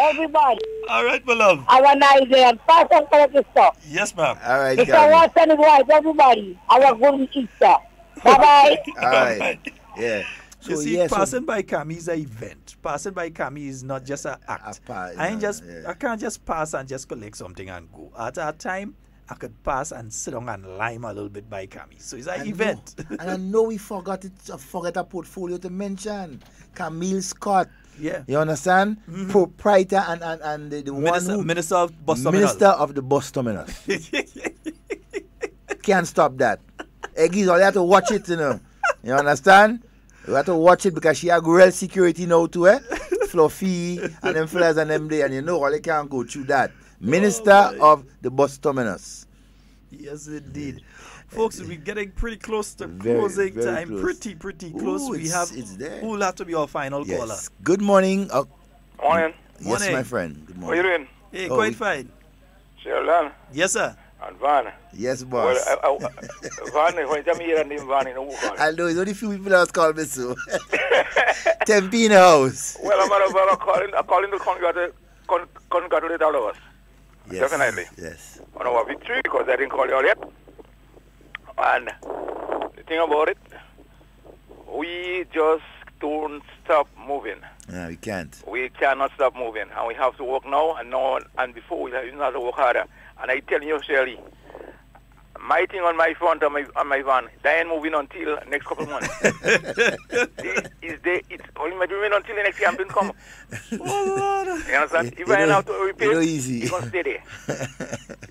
Everybody. All right, my love. Have a nice day and pass and collect the stuff. Yes, ma'am. All right, Mr. Watts and his wife, everybody, have a good Easter. Bye-bye. All right. Yeah. So you see, yes, passing by Kami is an event. Passing by Kami is not just an act. I can't just pass and just collect something and go. At that time, I could pass and sit down and lime a little bit by Kami. So it's an event. And I know we forgot a portfolio to mention. Camille Scott. Yeah. You understand? Proprietor and the Minister of Bus Terminal. Minister of the Bus Terminal. Can't stop that. Eggy's all you have to watch it, you know. You understand? You have to watch it because she have real security now too, eh? Fluffy and them fellas and them there, and you know all they can't go through that. Minister of the Bus Terminus. Yes, indeed. Folks, we're getting pretty close to closing time. Close. Pretty close. Ooh, It's there. Who will have to be our final caller? Good morning. Morning. Yes, Morning. my friend. Good How you morning. doing? Hey, quite fine. Sheldon. Yes, sir. And Van. Yes, boss. Well, Van, when you tell me your name, Van, you know who called. I know, it's only few people that call me so. Tempe in the house. Well, I'm calling to congratulate all of us. Yes, Definitely. yes. On our victory, because I didn't call you all yet. And the thing about it, we just don't stop moving. No, we can't. We cannot stop moving, and we have to work now and before we have to work harder. And I tell you, Shirley, my thing on my front on my van, they ain't moving until next couple months. It's only moving until the next campaign come. Oh, Lord. You understand? If I have to repeat, easy. it's going to stay there.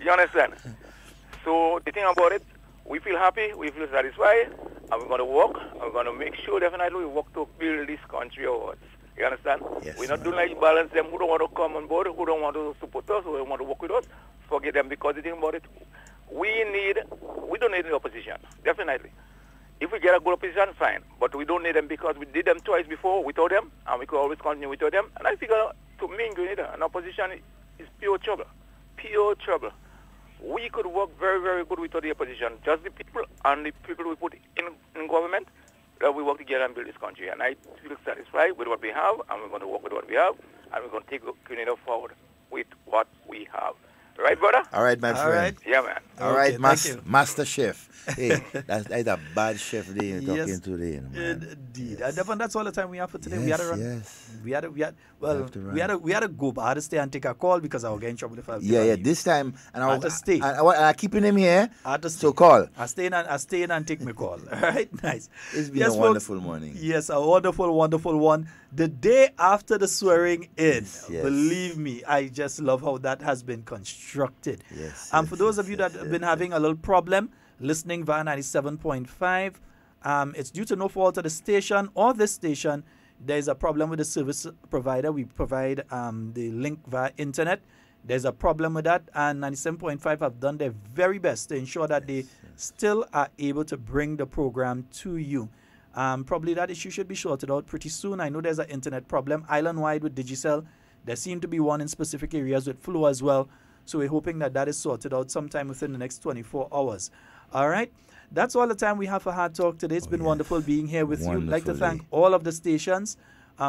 You understand? So the thing about it, we feel happy, we feel satisfied, and we're going to work, and we're going to make sure definitely we work to build this country ours. You understand? Yes, we're not doing like balance them who don't want to come on board, who don't want to support us, who don't want to work with us. Forget them, because the thing about it, we don't need the opposition, definitely. If we get a good opposition, fine. But we don't need them because we did them twice before without them, and we could always continue without them. And I figure, to me, an opposition is pure trouble. Pure trouble. We could work very, very good without the opposition. Just the people and the people we put in government, that we work together and build this country. And I feel satisfied with what we have, and we're going to work with what we have, and we're going to take Grenada forward with what we have. Right, brother? All right, my friend. Right. Yeah, man. All right, thank you. Master Chef. Hey, that's a bad chef there you're talking Yes, to there, man. indeed. And Devon, that's all the time we have for today. Yes, We had to run. yes. We had to go, but I had to stay and take a call because I will get in trouble if I Yeah. This time, and I had to stay. I keeping him here. I had to stay. So call. I stay in and take my call. All right, nice. It's been a folks. wonderful morning. Yes, a wonderful, wonderful one. The day after the swearing in, Yes. believe me, I just love how that has been constructed. Yes. And for those of you that have been having a little problem listening via 97.5, it's due to no fault of the station or this station. There's a problem with the service provider. We provide the link via internet. There's a problem with that, and 97.5 have done their very best to ensure that they still are able to bring the program to you. Probably that issue should be sorted out pretty soon. I know there's an internet problem island-wide with Digicel. There seem to be one in specific areas with Flow as well. So we're hoping that that is sorted out sometime within the next 24 hours. All right. That's all the time we have for Hard Talk today. It's been wonderful being here with you. I'd like to thank all of the stations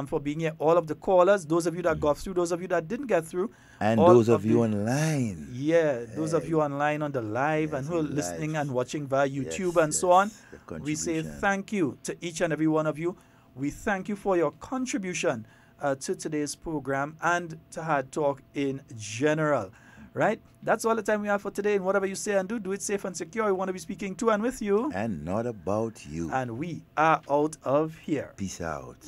for being here, all of the callers, those of you that got through, those of you that didn't get through. And those of you online. Yeah, those of you online on the live and who are listening and watching via YouTube and so on. We say thank you to each and every one of you. We thank you for your contribution to today's program and to Hard Talk in general. Right? That's all the time we have for today. And whatever you say and do it safe and secure. We want to be speaking to and with you. And not about you. And we are out of here. Peace out.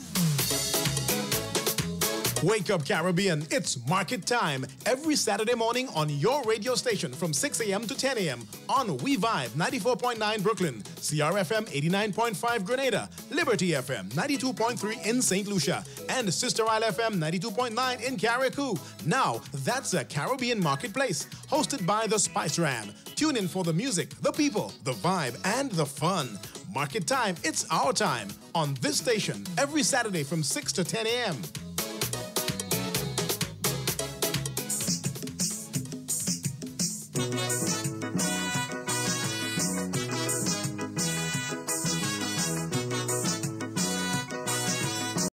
Wake up, Caribbean. It's market time every Saturday morning on your radio station from 6 a.m. to 10 a.m. on We Vibe 94.9 Brooklyn, CRFM 89.5 Grenada, Liberty FM 92.3 in St. Lucia, and Sister Isle FM 92.9 in Carriacou. Now, that's a Caribbean marketplace hosted by the Spice Ram. Tune in for the music, the people, the vibe, and the fun. Market time, it's our time on this station every Saturday from 6 to 10 a.m.